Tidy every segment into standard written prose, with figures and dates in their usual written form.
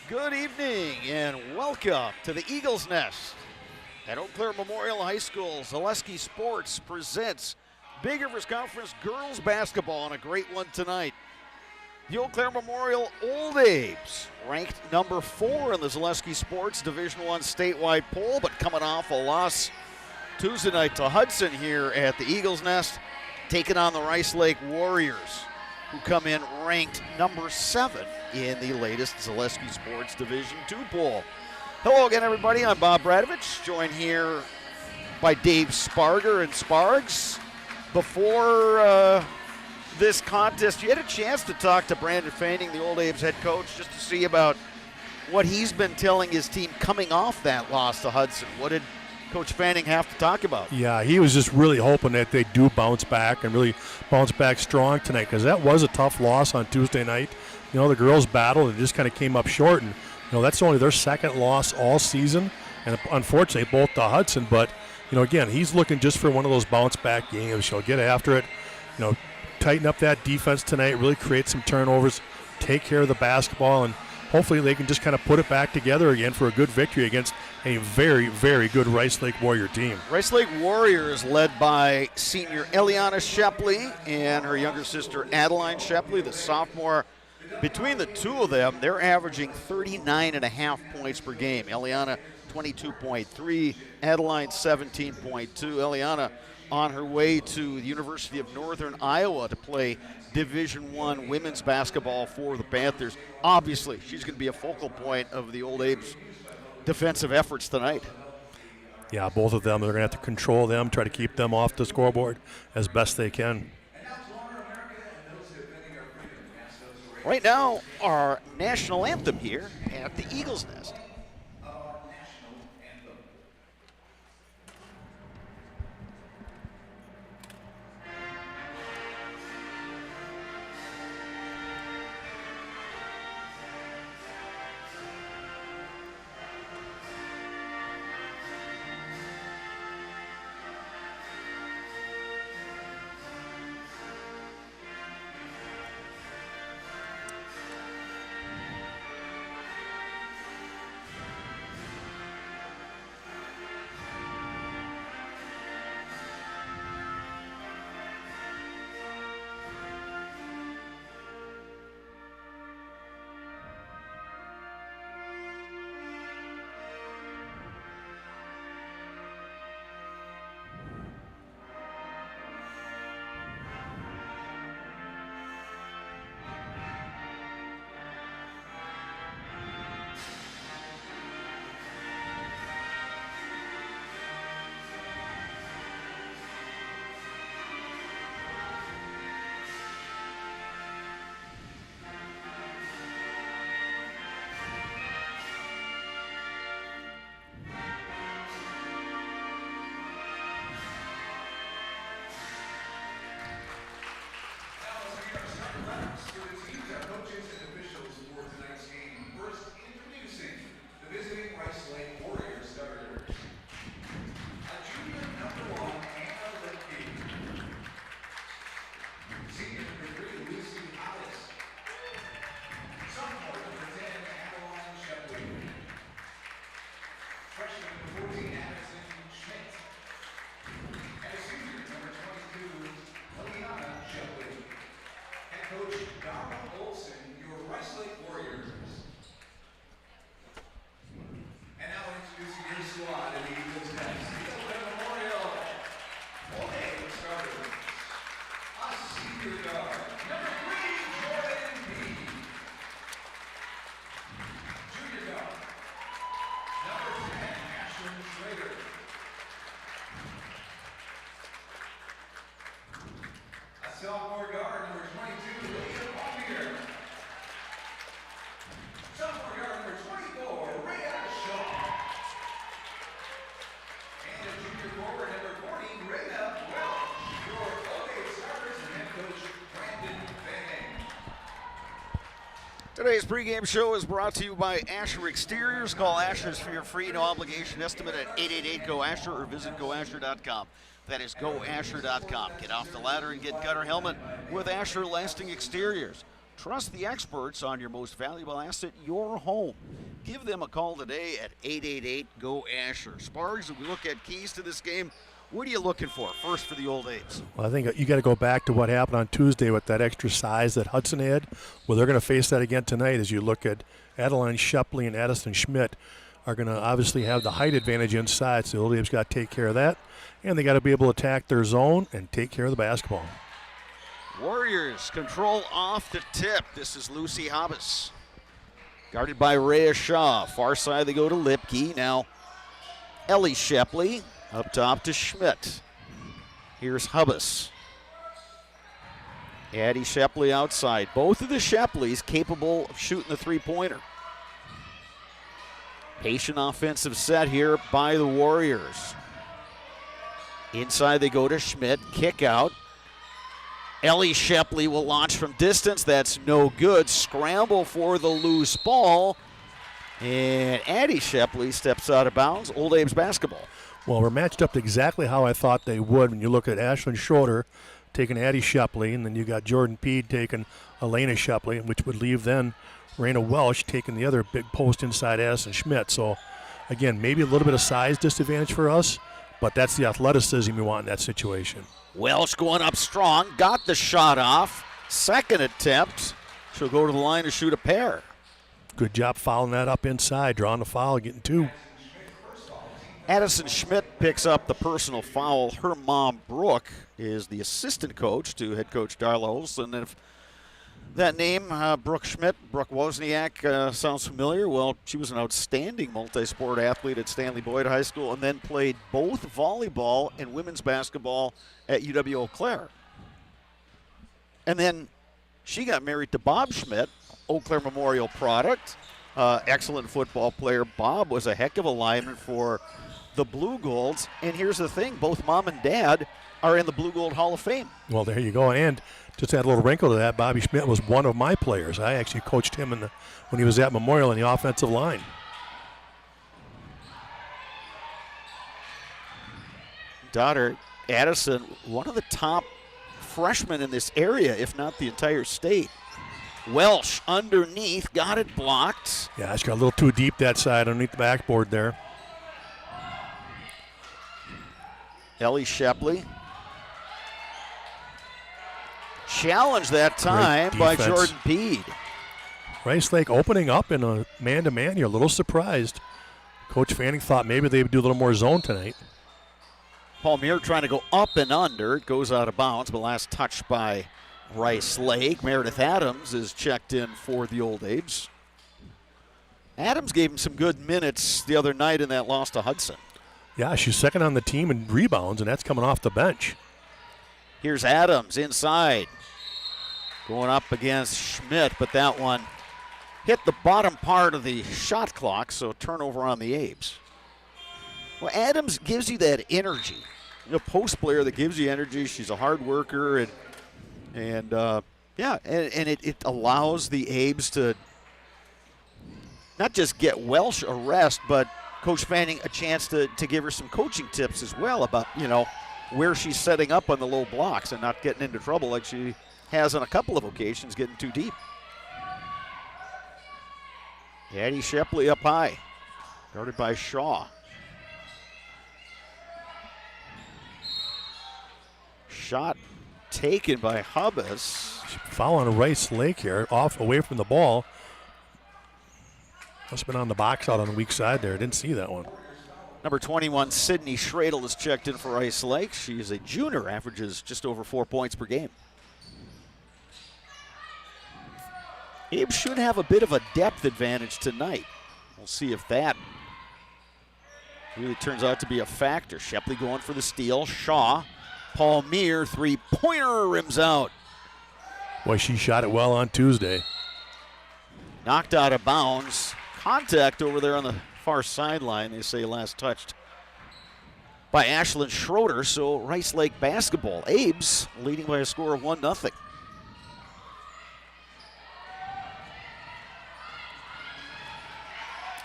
Good evening and welcome to the Eagles Nest at Eau Claire Memorial High School. Zaleski Sports presents Big Rivers Conference girls basketball on a great one tonight. The Eau Claire Memorial Old Abe's ranked number 4 in the Zaleski Sports Division I statewide poll, but coming off a loss Tuesday night to Hudson here at the Eagles Nest, taking on the Rice Lake Warriors, who come in ranked number 7 in the latest Zaleski Sports Division II poll. Hello again, everybody. I'm Bob Bradovich, joined here by Dave Sparger and Spargs. Before this contest, you had a chance to talk to Brandon Fanning, the Old Abe's head coach, just to see about what he's been telling his team coming off that loss to Hudson. What did Coach Fanning have to talk about? Yeah, he was just really hoping that they do bounce back and really bounce back strong tonight, because that was a tough loss on Tuesday night. You know, the girls battled and just kind of came up short, and that's only their second loss all season, and unfortunately both to Hudson. But again, he's looking just for one of those bounce back games. She'll get after it, tighten up that defense tonight, really create some turnovers, take care of the basketball, and hopefully they can just kind of put it back together again for a good victory against a very, very good Rice Lake Warrior team. Rice Lake Warriors led by senior Eliana Shepley and her younger sister Adeline Shepley, the sophomore. Between the two of them, they're averaging 39.5 points per game. Eliana 22.3, Adeline 17.2. Eliana on her way to the University of Northern Iowa to play Division I women's basketball for the Panthers. Obviously, she's going to be a focal point of the Old Abe's defensive efforts tonight. Yeah, both of them, they're going to have to control them, try to keep them off the scoreboard as best they can. Right now, our national anthem here at the Eagles Nest. Sophomore guard number 22, William Palmier. Sophomore guard number 24, Rhea Shaw. And a junior forward number 40, Rhea Welch. Your Old Abe starters and head coach Brandon Fanning. Today's pregame show is brought to you by Asher Exteriors. Call Asher's for your free no obligation estimate at 888-GO-ASHER or visit GoAsher.com. That is GoAsher.com. Get off the ladder and get gutter helmet with Asher Lasting Exteriors. Trust the experts on your most valuable asset, your home. Give them a call today at 888-GO-ASHER. Spargs, if we look at keys to this game, what are you looking for first for the Old Apes? Well, I think you got to go back to what happened on Tuesday with that extra size that Hudson had. Well, they're going to face that again tonight as you look at Adeline Shepley and Addison Schmidt are going to obviously have the height advantage inside, so the Old Apes got to take care of that. And they got to be able to attack their zone and take care of the basketball. Warriors control off the tip. This is Lucy Hobbs. Guarded by Rhea Shaw. Far side they go to Lipke. Now Ellie Shepley up top to Schmidt. Here's Hubbas. Addie Shepley outside. Both of the Shepleys capable of shooting the three-pointer. Patient offensive set here by the Warriors. Inside they go to Schmidt. Kick out. Ellie Shepley will launch from distance. That's no good. Scramble for the loose ball. And Addie Shepley steps out of bounds. Old Abe's basketball. Well, we're matched up exactly how I thought they would when you look at Ashlyn Schroeder taking Addie Shepley, and then you got Jordan Peed taking Elena Shepley, which would leave then Raina Welsh taking the other big post inside Addison Schmidt. So, again, maybe a little bit of size disadvantage for us, but that's the athleticism we want in that situation. Welsh going up strong, got the shot off. Second attempt. She'll go to the line to shoot a pair. Good job fouling that up inside, drawing the foul, getting two. Addison Schmidt picks up the personal foul. Her mom, Brooke, is the assistant coach to head coach Darla Olson. And if that name, Brooke Schmidt, Brooke Wozniak, sounds familiar, well, she was an outstanding multi-sport athlete at Stanley Boyd High School and then played both volleyball and women's basketball at UW-Eau Claire. And then she got married to Bob Schmidt, Eau Claire Memorial product. Excellent football player. Bob was a heck of a lineman for the Blue Golds. And here's the thing, both mom and dad are in the Blue Gold Hall of Fame. Well, there you go. And just add a little wrinkle to that, Bobby Schmidt was one of my players. I actually coached him when he was at Memorial in the offensive line. Daughter Addison, one of the top freshmen in this area, if not the entire state. Welsh underneath, got it blocked. Yeah, she got a little too deep that side underneath the backboard there. Ellie Shepley. Challenged that time by Jordan Peed. Rice Lake opening up in a man-to-man. You're a little surprised. Coach Fanning thought maybe they would do a little more zone tonight. Palmier trying to go up and under. It goes out of bounds, but last touch by Rice Lake. Meredith Adams is checked in for the Old Apes. Adams gave him some good minutes the other night in that loss to Hudson. Yeah, she's second on the team in rebounds, and that's coming off the bench. Here's Adams inside. Going up against Schmidt, but that one hit the bottom part of the shot clock, so turnover on the Apes. Well, Adams gives you that energy. A post player that gives you energy. She's a hard worker, and it allows the Apes to not just get Welsh a rest, but Coach Fanning a chance to give her some coaching tips as well about, where she's setting up on the low blocks and not getting into trouble like she has on a couple of occasions, getting too deep. Addie Shepley up high, guarded by Shaw. Shot taken by Hubbas. Foul on Rice Lake here, off away from the ball. Must have been on the box out on the weak side there. Didn't see that one. Number 21, Sydney Schradel, is checked in for Rice Lake. She is a junior, averages just over 4 points per game. Abe should have a bit of a depth advantage tonight. We'll see if that really turns out to be a factor. Shepley going for the steal. Shaw, Palmier, three-pointer, rims out. Boy, she shot it well on Tuesday. Knocked out of bounds. Contact over there on the far sideline, they say last touched by Ashlyn Schroeder, so Rice Lake basketball. Abe's leading by a score of 1-0.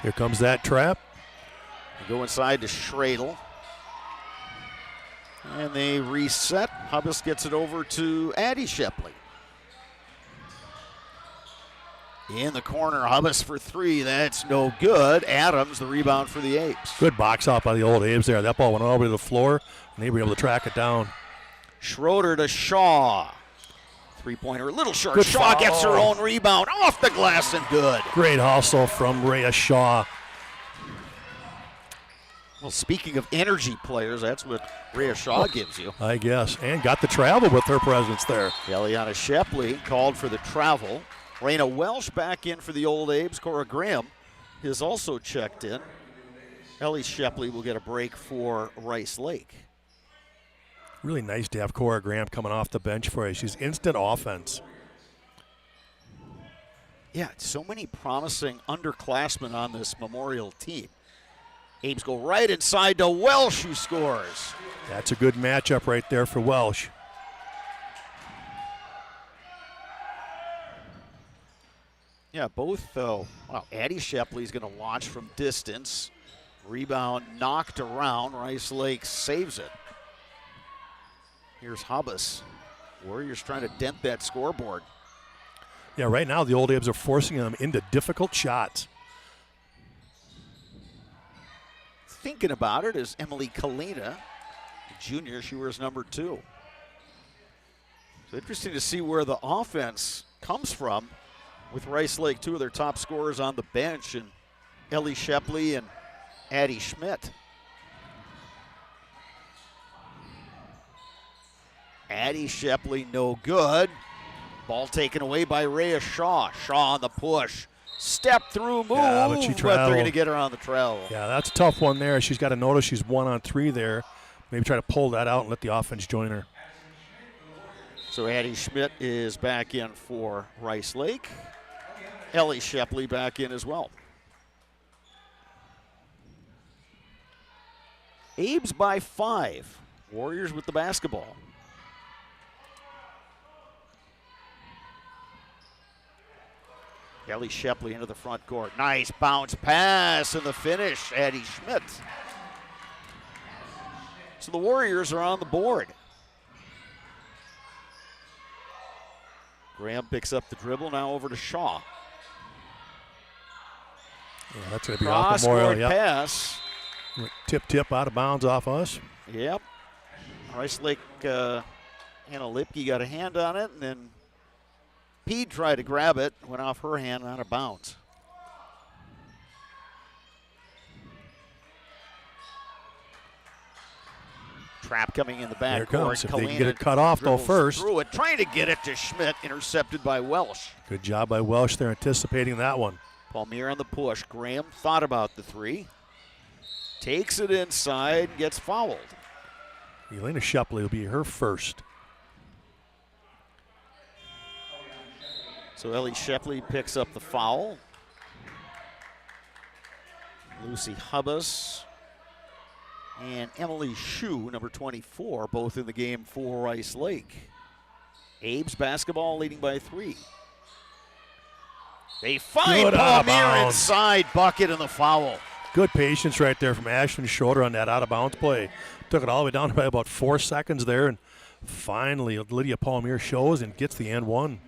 Here comes that trap. They go inside to Schradel. And they reset. Hubbas gets it over to Addie Shepley. In the corner, Hubbas for three. That's no good. Adams, the rebound for the Apes. Good box out by the Old Abes there. That ball went all the way to the floor, and they were able to track it down. Schroeder to Shaw. Three-pointer, a little short. Good Shaw foul. gets her own rebound off the glass and good. Great hustle from Rhea Shaw. Well, speaking of energy players, that's what Rhea Shaw gives you. I guess. And got the travel with her presence there. Eliana Shepley called for the travel. Raina Welsh back in for the Old Abes. Cora Graham is also checked in. Ellie Shepley will get a break for Rice Lake. Really nice to have Cora Graham coming off the bench for you. She's instant offense. Yeah, so many promising underclassmen on this Memorial team. Abes go right inside to Welsh, who scores. That's a good matchup right there for Welsh. Yeah, both, wow, Addie Shepley's going to launch from distance. Rebound knocked around. Rice Lake saves it. Here's Hubbas. Warriors trying to dent that scoreboard. Yeah, right now the Old Abes are forcing them into difficult shots. Thinking about it is Emily Kalina, junior. She wears number 2. So interesting to see where the offense comes from with Rice Lake, 2 of their top scorers on the bench, and Ellie Shepley and Addie Schmidt. Addie Shepley, no good. Ball taken away by Rhea Shaw. Shaw on the push. Step through move, Yeah, but she they're traveled. going to get her on the travel. Yeah, that's a tough one there. She's got to notice she's 1-on-3 there. Maybe try to pull that out and let the offense join her. So Addie Schmidt is back in for Rice Lake. Ellie Shepley back in as well. Abes by 5. Warriors with the basketball. Ellie Shepley into the front court. Nice bounce pass and the finish, Addie Schmidt. So the Warriors are on the board. Graham picks up the dribble, now over to Shaw. Yeah, that's going to be off Memorial. Cross-court Yep. pass. Tip out of bounds off us. Yep. Rice Lake, Anna Lipke got a hand on it, and then Pede tried to grab it, went off her hand, out of bounds. Trap coming in the back. There it comes. If they can get it cut off, though, dribbles first. Through it, trying to get it to Schmidt, intercepted by Welsh. Good job by Welsh there, anticipating that one. Palmier on the push. Graham thought about the 3. Takes it inside, gets fouled. Elena Shepley will be her first. So Ellie Shepley picks up the foul. Lucy Hubbas and Emily Shue, number 24, both in the game for Rice Lake. Abes basketball leading by 3. They find Good out of Palmier bounds. inside, bucket and the foul. Good patience right there from Ashton Schroeder on that out-of-bounds play. Took it all the way down by about 4 seconds there, and finally Lydia Palmier shows and gets the and one.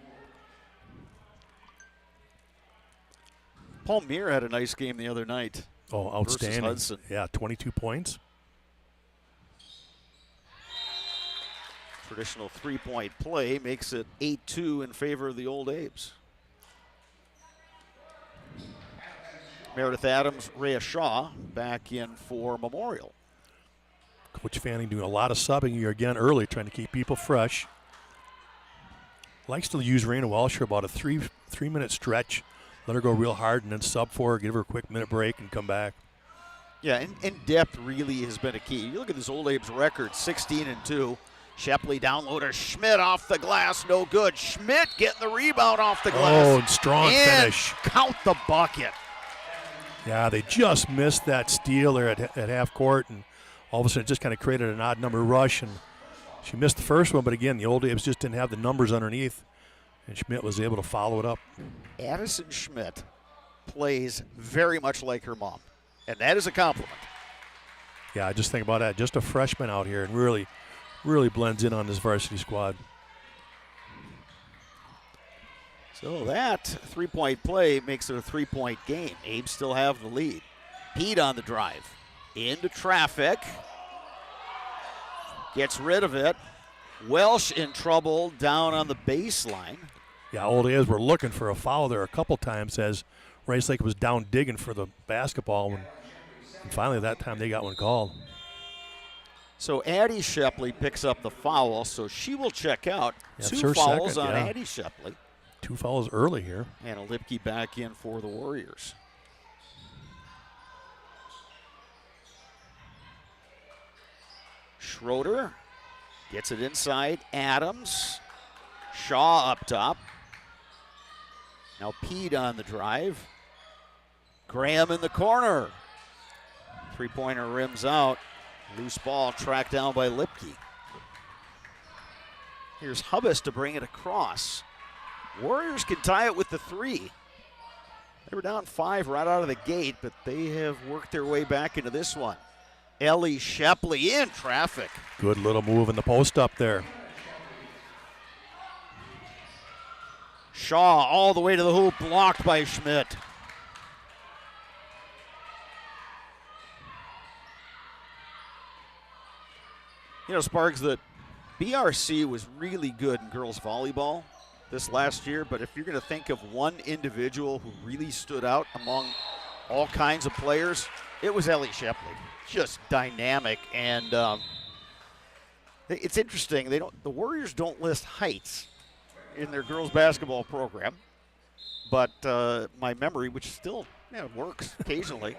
Palmier had a nice game the other night. Oh, outstanding. Hudson. Yeah, 22 points. Traditional three-point play makes it 8-2 in favor of the Old Abes. Meredith Adams, Rhea Shaw back in for Memorial. Coach Fanning doing a lot of subbing here again early, trying to keep people fresh. Likes to use Raina Welsh for about a three-minute stretch. Let her go real hard and then sub for her, give her a quick minute break and come back. Yeah, and depth really has been a key. You look at this Old Abes record, 16-2. Shepley down low to Schmidt off the glass, no good. Schmidt getting the rebound off the glass. Oh, and strong finish. Count the bucket. Yeah, they just missed that steal there at half court, and all of a sudden it just kind of created an odd number rush, and she missed the first one, but again, the Old Abes just didn't have the numbers underneath, and Schmidt was able to follow it up. Addison Schmidt plays very much like her mom, and that is a compliment. Yeah, just think about that. Just a freshman out here and really blends in on this varsity squad. So that 3-point play makes it a 3-point game. Abe still have the lead. Pete on the drive. Into traffic. Gets rid of it. Welsh in trouble down on the baseline. Yeah, Old A's were looking for a foul there a couple times as Rice Lake was down digging for the basketball. And finally that time they got one called. So Addie Shepley picks up the foul, so she will check out. That's 2 her fouls second, on yeah. Addie Shepley. 2 fouls early here. And Lipke back in for the Warriors. Schroeder gets it inside. Adams. Shaw up top. Now Pete on the drive. Graham in the corner. 3-pointer rims out. Loose ball tracked down by Lipke. Here's Hubbas to bring it across. Warriors can tie it with the 3. They were down 5 right out of the gate, but they have worked their way back into this one. Ellie Shepley in traffic. Good little move in the post up there. Shaw all the way to the hoop, blocked by Schmidt. You know, Sparks, that BRC was really good in girls volleyball this last year, but if you're going to think of one individual who really stood out among all kinds of players, it was Ellie Shepley. Just dynamic, and it's interesting. The Warriors don't list heights in their girls basketball program, but my memory, which still works occasionally,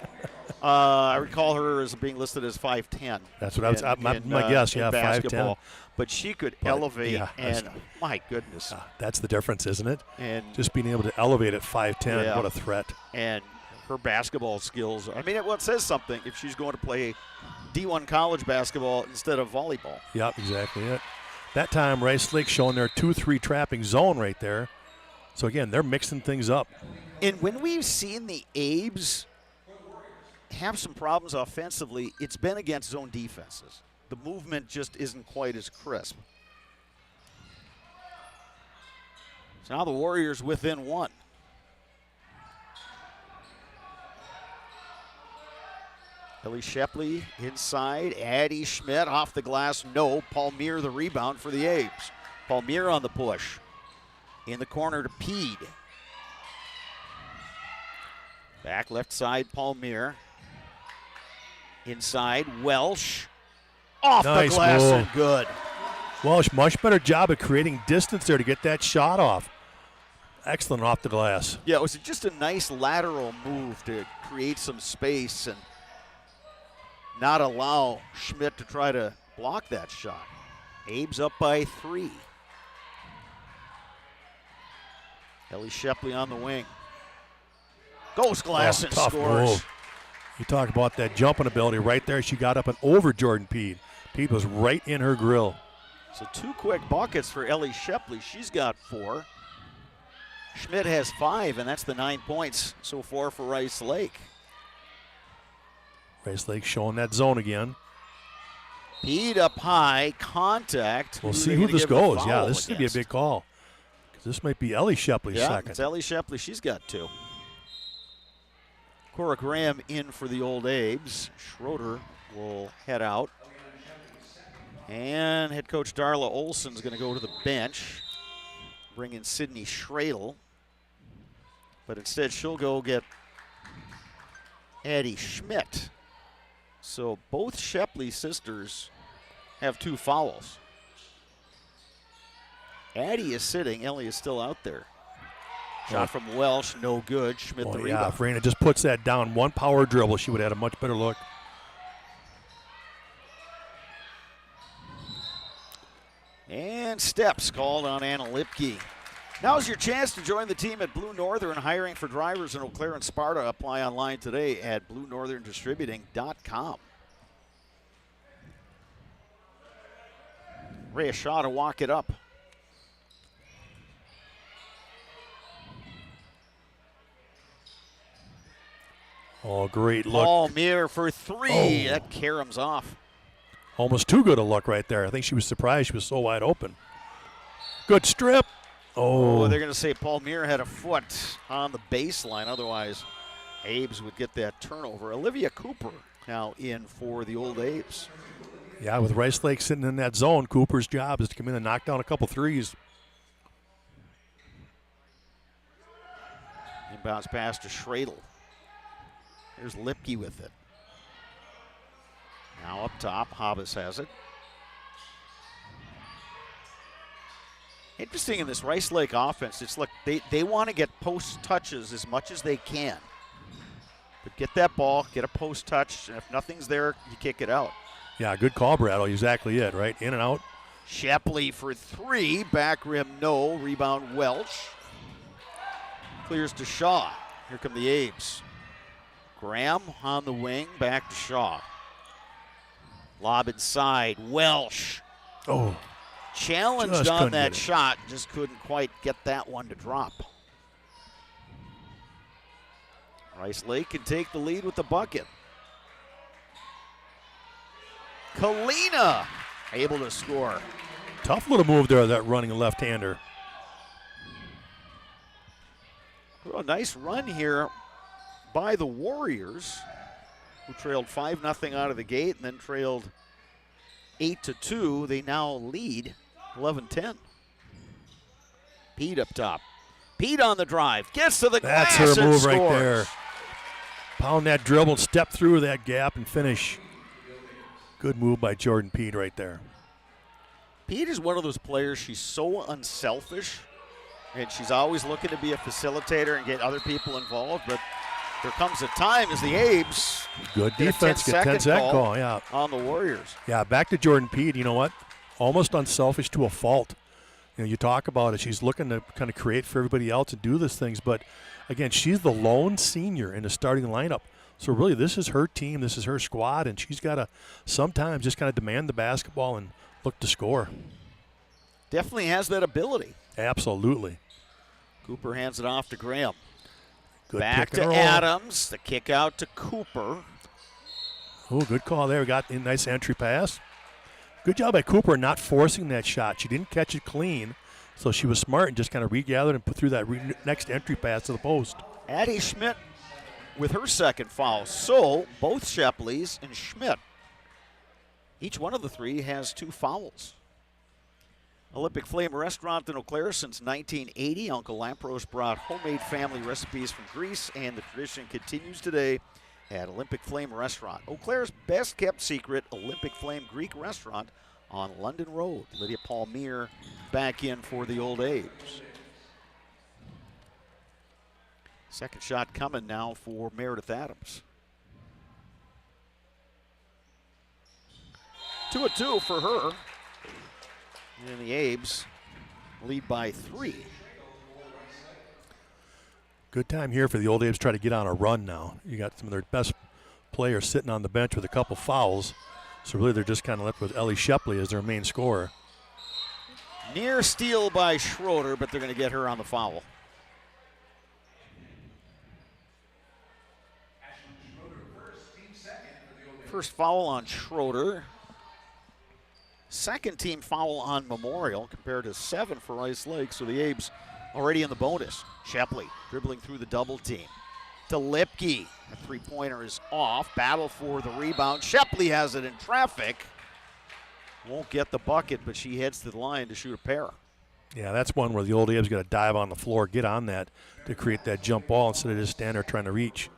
I recall her as being listed as 5'10". That's what I was. My guess, yeah, 5'10". But she could elevate, yeah, and my goodness, that's the difference, isn't it? and Just being able to elevate at 5'10", Yeah. what a threat. and her basketball skills. I mean, it says something if she's going to play D1 college basketball instead of volleyball. Yep, exactly it. That time, Rice Lake showing their 2-3 trapping zone right there. So again, they're mixing things up. And when we've seen the Abes have some problems offensively, it's been against zone defenses. The movement just isn't quite as crisp. So now the Warriors within 1. Ellie Shepley inside. Addie Schmidt off the glass. No. Palmier the rebound for the Abes. Palmier on the push. In the corner to Pede. Back left side, Palmier. Inside, Welsh. Off Nice the glass move. and good. Welsh, much better job of creating distance there to get that shot off. Excellent off the glass. Yeah, it was just a nice lateral move to create some space and not allow Schmidt to try to block that shot. Abe's up by 3. Ellie Shepley on the wing. Goes glass and tough scores. move. You talk about that jumping ability right there. She got up and over Jordan Pede. Pede was right in her grill. So 2 quick buckets for Ellie Shepley. She's got 4. Schmidt has 5, and that's the 9 points so far for Rice Lake. Rice Lake showing that zone again. Pede up high, contact. We'll Who see they who gonna this give a goes. Yeah, foul this is going to be a against? big call. 'Cause this might be Ellie Shepley's Yeah, second. it's Ellie Shepley. She's got 2. Cora Graham in for the Old Abes. Schroeder will head out. And head coach Darla Olson's going to go to the bench, bring in Sydney Schradel. But instead, she'll go get Addie Schmidt. So both Shepley sisters have 2 fouls. Addie is sitting. Ellie is still out there. Shot from Welsh, no good. Schmidt the Yeah, rebound. if Raina just puts that down, one power dribble, she would have had a much better look. And steps called on Anna Lipke. Now's your chance to join the team at Blue Northern, hiring for drivers in Eau Claire and Sparta. Apply online today at BlueNorthernDistributing.com. Rhea Shaw to walk it up. Oh, great look. Palmier for 3. Oh. That caroms off. Almost too good a look right there. I think she was surprised she was so wide open. Good strip. Oh, they're going to say Paul Muir had a foot on the baseline. Otherwise, Abes would get that turnover. Olivia Cooper now in for the Old Abes. Yeah, with Rice Lake sitting in that zone, Cooper's job is to come in and knock down a couple threes. Inbounds pass to Schradel. Here's Lipke with it. Now up top, Hobbs has it. Interesting in this Rice Lake offense, it's like they want to get post touches as much as they can. But get that ball, get a post touch, and if nothing's there, you kick it out. Yeah, good call, Brattle. Exactly it, right? In and out. Shepley for three. Back rim, no. Rebound, Welch. Clears to Shaw. Here come the Abes. Graham on the wing, back to Shaw. Lob inside, Welsh. Oh. Challenged on that shot, just couldn't quite get that one to drop. Rice Lake can take the lead with the bucket. Kalina able to score. Tough little move there, that running left-hander. Well, a nice run here by the Warriors, who trailed 5-0 out of the gate and then trailed 8-2. They now lead 11-10. Pete up top. Pete on the drive. Gets to the glass. That's her move scores. right there. Pound that dribble, step through that gap, and finish. Good move by Jordan Pete right there. Pete is one of those players, she's so unselfish, and she's always looking to be a facilitator and get other people involved, but there comes a time as the Abes good defense, get 10-second call, yeah. On the Warriors. Yeah, back to Jordan Pete, you know what? Almost unselfish to a fault. You know, you talk about it, she's looking to kind of create for everybody else and do these things, but again, she's the lone senior in the starting lineup. So really, this is her team, this is her squad, and she's got to sometimes just kind of demand the basketball and look to score. Definitely has that ability. Absolutely. Cooper hands it off to Graham. Good back pick and to roll. Adams. The kick out to Cooper. Oh, good call there. Got a nice entry pass. Good job by Cooper not forcing that shot. She didn't catch it clean, so she was smart and just kind of regathered and put through that next entry pass to the post. Addie Schmidt with her second foul. So both Shepleys and Schmidt, each one of the three has 2 fouls. Olympic Flame Restaurant in Eau Claire since 1980. Uncle Lampros brought homemade family recipes from Greece, and the tradition continues today at Olympic Flame Restaurant. Eau Claire's best kept secret, Olympic Flame Greek Restaurant on London Road. Lydia Palmier back in for the Old Abes. Second shot coming now for Meredith Adams. 2-2 for her. And the Abes lead by 3. Good time here for the Old Abes try to get on a run now. You got some of their best players sitting on the bench with a couple fouls. So really they're just kind of left with Ellie Shepley as their main scorer. Near steal by Schroeder, but they're going to get her on the foul. First foul on Schroeder. Second team foul on Memorial compared to 7 for Rice Lake. So the Abes already in the bonus. Shepley dribbling through the double team. To Lipke. A three-pointer is off. Battle for the rebound. Shepley has it in traffic. Won't get the bucket, but she heads to the line to shoot a pair. Yeah, that's one where the Old Abes got to dive on the floor, get on that to create that jump ball instead of just stand there trying to reach.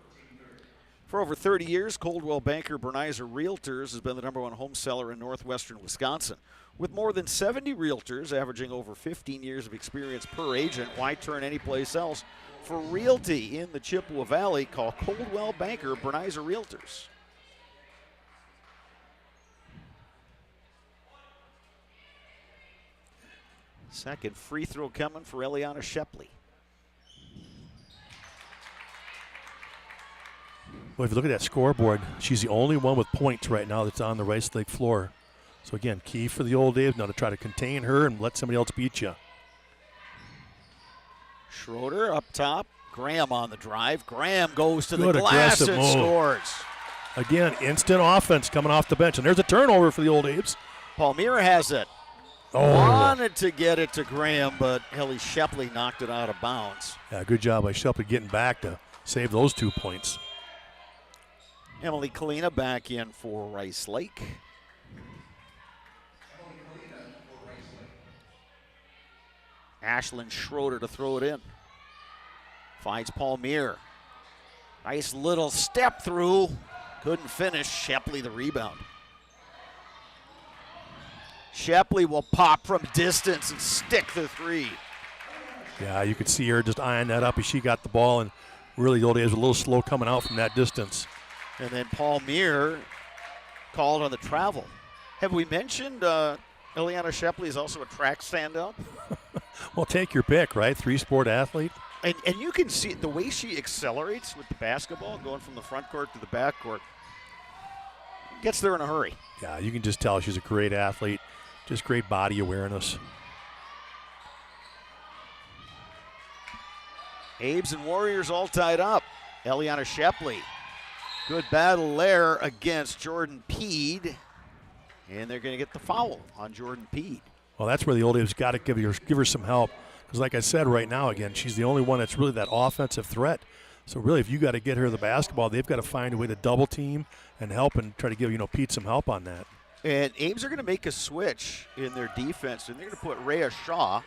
For over 30 years, Coldwell Banker Bernizer Realtors has been the #1 home seller in northwestern Wisconsin. With more than 70 realtors averaging over 15 years of experience per agent, why turn anyplace else? For realty in the Chippewa Valley, call Coldwell Banker Bernizer Realtors. Second free throw coming for Eliana Shepley. Well, if you look at that scoreboard, she's the only one with points right now that's on the Rice Lake floor. So again, key for the Old Abes now to try to contain her and let somebody else beat you. Schroeder up top. Graham on the drive. Graham goes to Good the glass and aggressive move. scores. Again, instant offense coming off the bench. And there's a turnover for the Old Abes. Palmyra has it. Wanted to get it to Graham, but Ellie Shepley knocked it out of bounds. Yeah, good job by Shepley getting back to save those 2 points. Emily Kalina back in for Rice Lake. Ashlyn Schroeder to throw it in. Finds Palmier. Nice little step through. Couldn't finish. Shepley the rebound. Shepley will pop from distance and stick the 3. Yeah, you could see her just eyeing that up as she got the ball, and really the old days was a little slow coming out from that distance. And then Palmier called on the travel. Have we mentioned Ileana Shepley is also a track standout? Well, take your pick, right? 3-sport athlete. And you can see the way she accelerates with the basketball, going from the front court to the back court. Gets there in a hurry. Yeah, you can just tell she's a great athlete. Just great body awareness. Abes and Warriors all tied up. Eliana Shepley. Good battle there against Jordan Peed. And they're going to get the foul on Jordan Peed. Well, that's where the old A's got to give her some help. Because like I said, right now, again, she's the only one that's really that offensive threat. So really, if you got to get her the basketball, they've got to find a way to double team and help and try to give, Pete some help on that. And Ames are going to make a switch in their defense, and they're going to put Rhea Shaw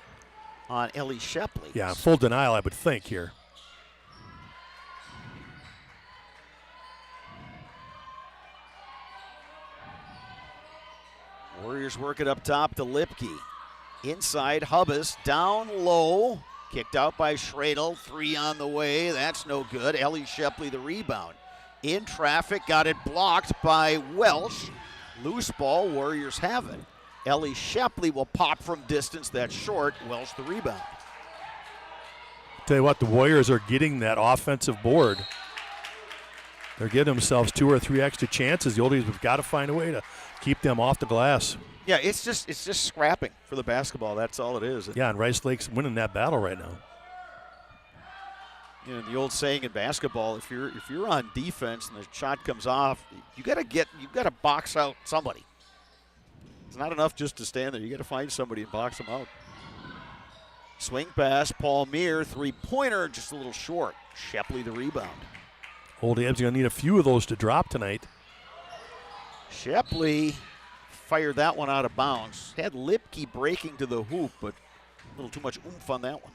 on Ellie Shepley. Yeah, full denial, I would think, here. Warriors work it up top to Lipke. Inside, Hubbas down low. Kicked out by Schradel. 3 on the way. That's no good. Ellie Shepley the rebound. In traffic, got it blocked by Welsh. Loose ball, Warriors have it. Ellie Shepley will pop from distance. That's short. Welsh the rebound. Tell you what, the Warriors are getting that offensive board. They're getting themselves 2 or 3 extra chances. The Oldies have got to find a way to keep them off the glass. Yeah, it's just scrapping for the basketball. That's all it is. Yeah, and Rice Lake's winning that battle right now. The old saying in basketball, if you're on defense and the shot comes off, you got to box out somebody. It's not enough just to stand there. You got to find somebody and box them out. Swing pass, Palmier, 3-pointer, just a little short. Shepley the rebound. Old Abe's going to need a few of those to drop tonight. Shepley fired that one out of bounds. Had Lipke breaking to the hoop, but a little too much oomph on that one.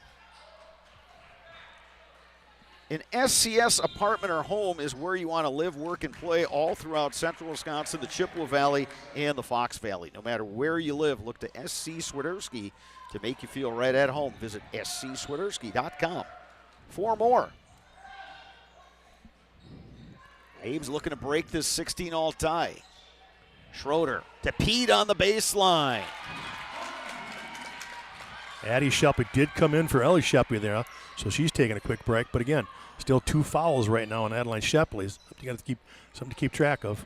An SCS apartment or home is where you want to live, work, and play all throughout central Wisconsin, the Chippewa Valley, and the Fox Valley. No matter where you live, look to SC Swiderski to make you feel right at home. Visit scswiderski.com for more. Abe's looking to break this 16-all tie. Schroeder to Pete on the baseline. Addie Shepley did come in for Ellie Shepley there, so she's taking a quick break. But again, still 2 fouls right now on Adeline Shepley's. You got to keep something to keep track of.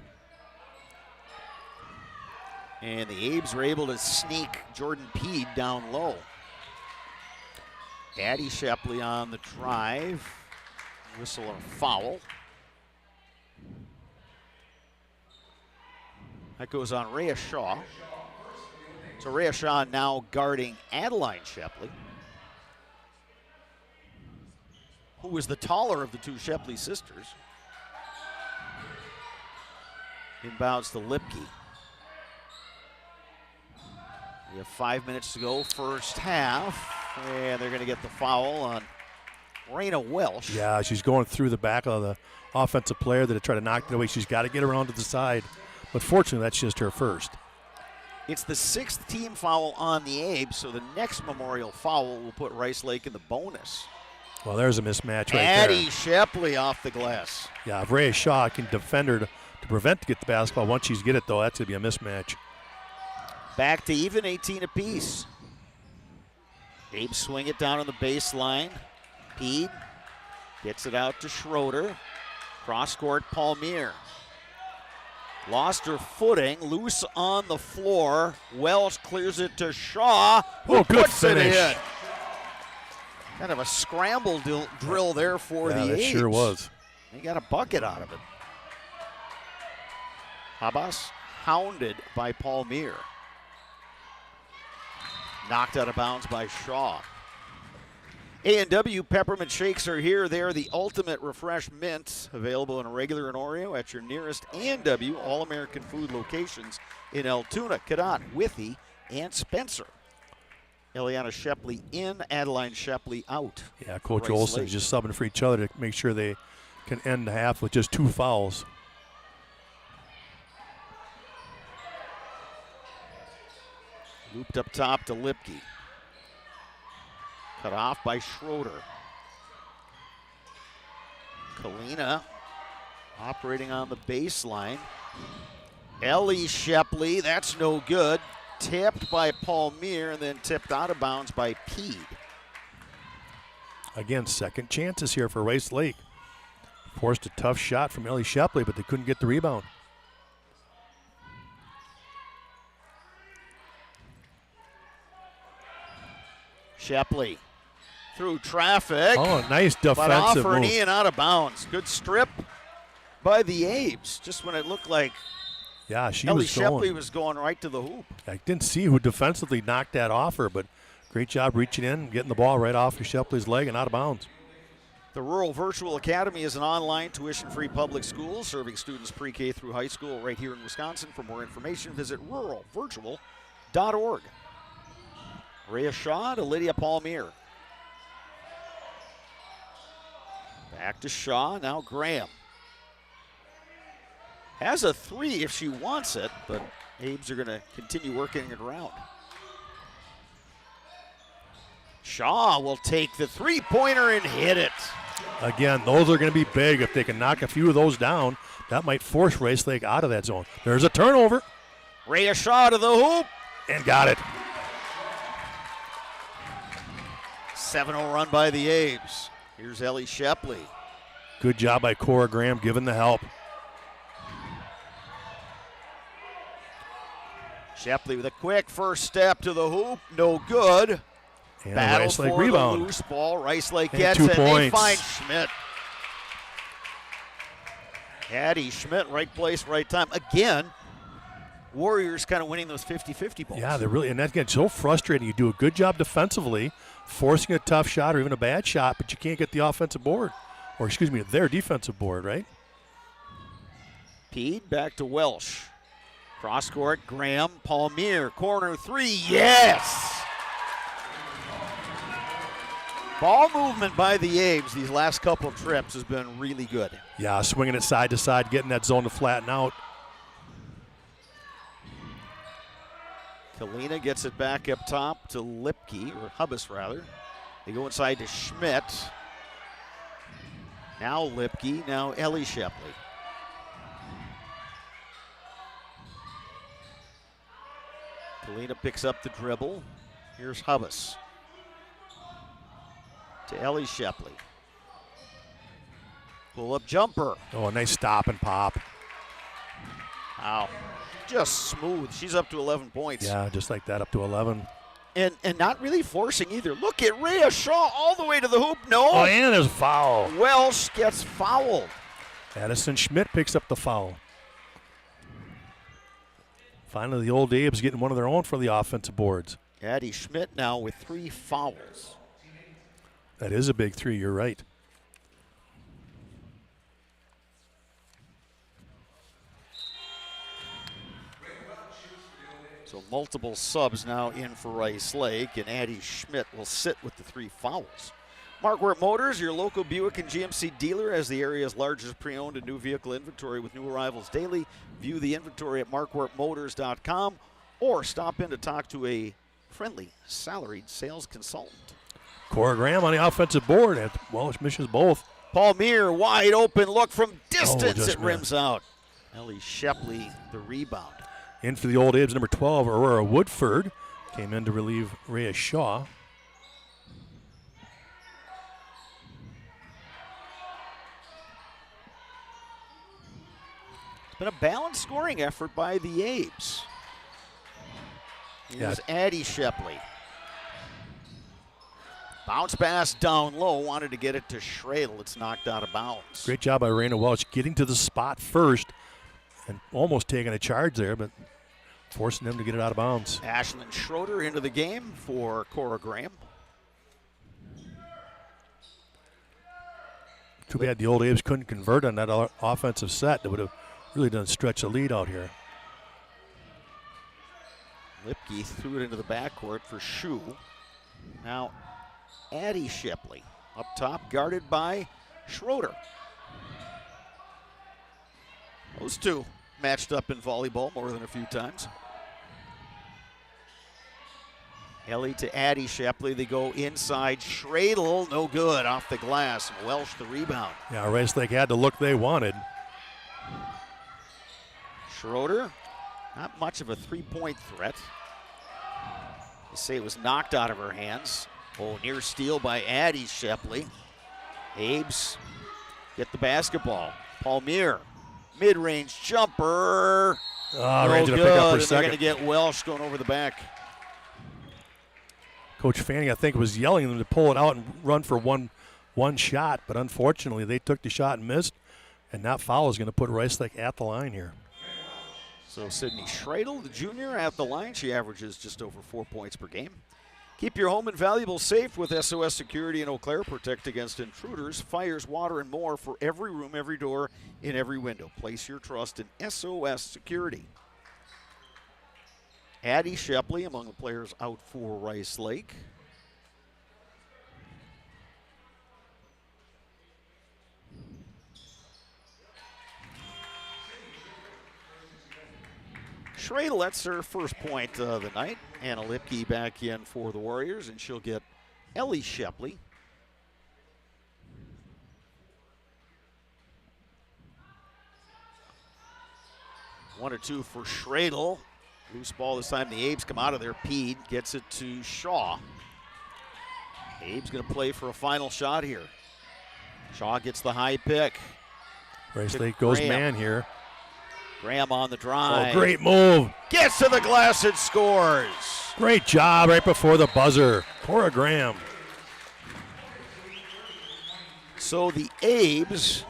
And the Abes were able to sneak Jordan Peed down low. Addie Shepley on the drive. Whistle or foul. That goes on Rhea Shaw. So Rhea Shaw now guarding Adeline Shepley, who was the taller of the 2 Shepley sisters. Inbounds to Lipke. We have 5 minutes to go, first half, and they're going to get the foul on Raina Welsh. Yeah, she's going through the back of the offensive player that tried to knock it away. She's got to get around to the side. But fortunately, that's just her first. It's the 6th team foul on the Abes, so the next Memorial foul will put Rice Lake in the bonus. Well, there's a mismatch right Addie there. Shepley off the glass. Yeah, if Rhea Shaw can defend her to prevent to get the basketball. Once she's get it, though, that's going to be a mismatch. Back to even, 18 apiece. Abes swing it down on the baseline. Peed gets it out to Schroeder. Cross court, Palmier. Lost her footing, loose on the floor. Welsh clears it to Shaw, who good puts finish. it in. Kind of a scramble drill there for the that Abes. sure was. He got a bucket out of it. Habas hounded by Palmier. Knocked out of bounds by Shaw. A&W Peppermint Shakes are here. They are the ultimate refreshment, available in a regular and Oreo at your nearest A&W All-American Food locations in Altoona, Cadott, Withee, and Spencer. Eliana Shepley in, Adeline Shepley out. Yeah, Coach Rice Olsen Lake. is just subbing for each other to make sure they can end the half with just 2 fouls. Looped up top to Lipke. Cut off by Schroeder. Kalina operating on the baseline. Ellie Shepley, that's no good. Tipped by Palmier and then tipped out of bounds by Peed. Again, second chances here for Rice Lake. Forced a tough shot from Ellie Shepley, but they couldn't get the rebound. Shepley through traffic. Oh, nice But off defensive her move. knee and out of bounds. Good strip by the Abes. Just when it looked like Yeah, she Ellie was Shepley going. was going right to the hoop. I didn't see who defensively knocked that off her, but great job reaching in, getting the ball right off of Shepley's leg and out of bounds. The Rural Virtual Academy is an online tuition-free public school serving students pre-K through high school right here in Wisconsin. For more information, visit ruralvirtual.org. Rhea Shaw to Lydia Palmier. Back to Shaw, now Graham. Has a 3 if she wants it, but Abes are going to continue working it around. Shaw will take the three-pointer and hit it. Again, those are going to be big. If they can knock a few of those down, that might force Rice Lake out of that zone. There's a turnover. Rhea Shaw to the hoop. And got it. 7-0 run by the Abes. Here's Ellie Shepley. Good job by Cora Graham giving the help. Shepley with a quick first step to the hoop. No good. And Battle Rice Lake for rebound. the loose ball. Rice Lake And gets 2 it. They points. find Schmidt. Addie Schmidt, right place, right time. Again, Warriors kind of winning those 50-50 balls. Yeah, they're really, and that gets so frustrating. You do a good job defensively, forcing a tough shot or even a bad shot, but you can't get the offensive board. Or, excuse me, their defensive board, right? Peed back to Welsh. Cross court, Graham, Palmier, corner 3, yes! Ball movement by the Abes these last couple of trips has been really good. Yeah, swinging it side to side, getting that zone to flatten out. Kalina gets it back up top to Lipke, or Hubbis rather. They go inside to Schmidt. Now Lipke, now Ellie Shepley. Kalina picks up the dribble. Here's Hubbis. To Ellie Shepley. Pull-up jumper. Oh, a nice stop and pop. Wow. Just smooth. She's up to 11 points. Yeah, just like that, up to 11. And not really forcing either. Look at Rhea Shaw all the way to the hoop. No. Oh, and there's a foul. Welsh gets fouled. Addison Schmidt picks up the foul. Finally, the old Abes getting one of their own for the offensive boards. Addie Schmidt now with 3 fouls. That is a big 3, you're right. So multiple subs now in for Rice Lake, and Addie Schmidt will sit with the 3 fouls. Markwart Motors, your local Buick and GMC dealer, has the area's largest pre-owned and new vehicle inventory with new arrivals daily. View the inventory at markwartmotors.com or stop in to talk to a friendly salaried sales consultant. Cora Graham on the offensive board, and Welsh misses both. Palmier, wide open look from distance. just It rims out. Ellie Shepley, the rebound. In for the old Abes, number 12, Aurora Woodford. Came in to relieve Rhea Shaw. It's been a balanced scoring effort by the Abes. Here's Addie Shepley. Bounce pass down low, wanted to get it to Schradel. It's knocked out of bounds. Great job by Raina Welch getting to the spot first and almost taking a charge there, but forcing them to get it out of bounds. Ashlyn Schroeder into the game for Cora Graham. Too bad the Old A's couldn't convert on that offensive set. That would have really done stretch the lead out here. Lipke threw it into the backcourt for Shu. Now, Addie Shipley up top, guarded by Schroeder. Those two matched up in volleyball more than a few times. Ellie to Addie Shipley. They go inside. Schradel, no good, off the glass. Welsh the rebound. Yeah, Rice Lake had the look they wanted. Schroeder, not much of a three-point threat. They say it was knocked out of her hands. Oh, near steal by Addie Shipley. Abes get the basketball. Palmier, mid-range jumper. Oh, No Range to good, pick up her and they're going to second. get Welsh going over the back. Coach Fanning, I think, was yelling at them to pull it out and run for one shot, but unfortunately they took the shot and missed, and that foul is going to put Rice Lake at the line here. So Sydney Schradel, the junior, at the line. She averages just over 4 points per game. Keep your home and valuables safe with SOS Security in Eau Claire. Protect against intruders, fires, water, and more for every room, every door, in every window. Place your trust in SOS Security. Addie Shepley among the players out for Rice Lake. Schradel, that's her first point of the night. Anna Lipke back in for the Warriors, and she'll get Ellie Shepley. One or two for Schradel. Loose ball this time. The Abes come out of there. Pede gets it to Shaw. Abe's going to play for a final shot here. Shaw gets the high pick. Rice Lake goes Graham. man here. Graham on the drive. Oh, great move. Gets to the glass and scores. Great job right before the buzzer. Cora Graham. So the Abes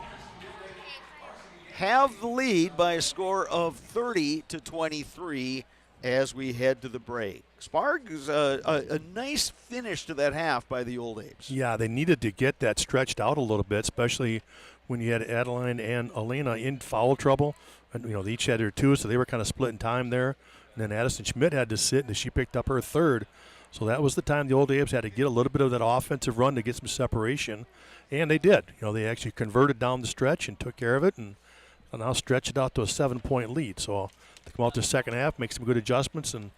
have the lead by a score of 30-23 as we head to the break. Spargs, a nice finish to that half by the Old Abes. Yeah, they needed to get that stretched out a little bit, especially when you had Adeline and Elena in foul trouble. And, you know, they each had their two, so they were kind of splitting time there. And then Addison Schmidt had to sit, and she picked up her third. So that was the time the Old Abes had to get a little bit of that offensive run to get some separation. And they did. You know, they actually converted down the stretch and took care of it, and now stretch it out to a 7-point lead. So they come out the second half, make some good adjustments, and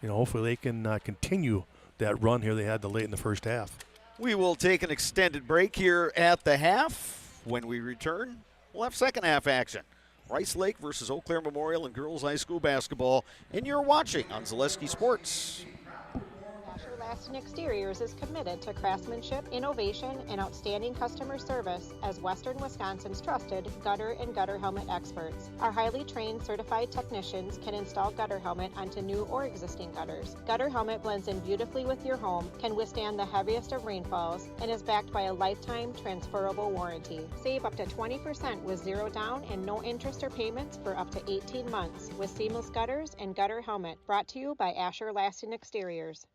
you know, hopefully they can continue that run here they had the late in the first half. We will take an extended break here at the half. When we return, we'll have second half action. Rice Lake versus Eau Claire Memorial in girls high school basketball, and you're watching on Zaleski Sports. Lasting Exteriors is committed to craftsmanship, innovation, and outstanding customer service as Western Wisconsin's trusted gutter and gutter helmet experts. Our highly trained certified technicians can install gutter helmet onto new or existing gutters. Gutter helmet blends in beautifully with your home, can withstand the heaviest of rainfalls, and is backed by a lifetime transferable warranty. Save up to 20% with zero down and no interest or payments for up to 18 months with seamless gutters and gutter helmet. Brought to you by Asher Lasting Exteriors.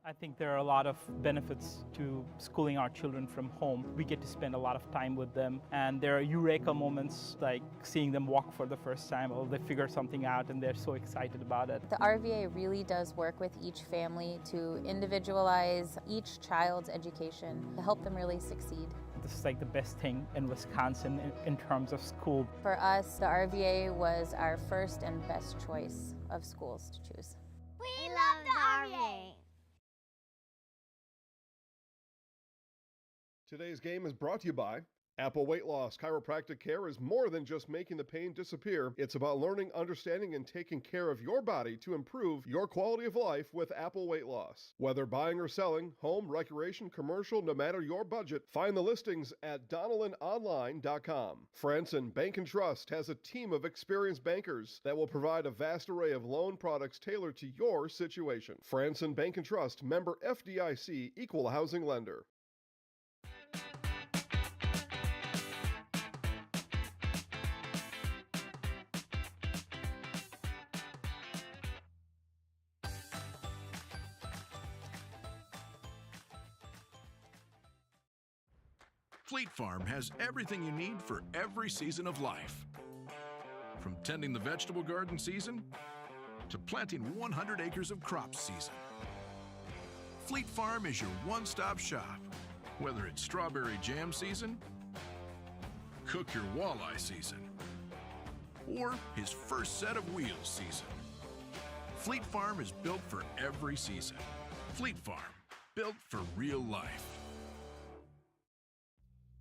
I think there are a lot of benefits to schooling our children from home. We get to spend a lot of time with them, and there are eureka moments like seeing them walk for the first time, or they figure something out and they're so excited about it. The RVA really does work with each family to individualize each child's education to help them really succeed. This is like the best thing in Wisconsin in terms of school. For us, the RVA was our first and best choice of schools to choose. We love the RVA. Today's game is brought to you by Apple Weight Loss. Chiropractic care is more than just making the pain disappear. It's about learning, understanding, and taking care of your body to improve your quality of life with Apple Weight Loss. Whether buying or selling, home, recreation, commercial, no matter your budget, find the listings at DonnellanOnline.com. Franson Bank and Trust has a team of experienced bankers that will provide a vast array of loan products tailored to your situation. Franson Bank and Trust, member FDIC, equal housing lender. Fleet Farm has everything you need for every season of life. From tending the vegetable garden season to planting 100 acres of crops season. Fleet Farm is your one-stop shop. Whether it's strawberry jam season, cook your walleye season, or his first set of wheels season. Fleet Farm is built for every season. Fleet Farm, built for real life.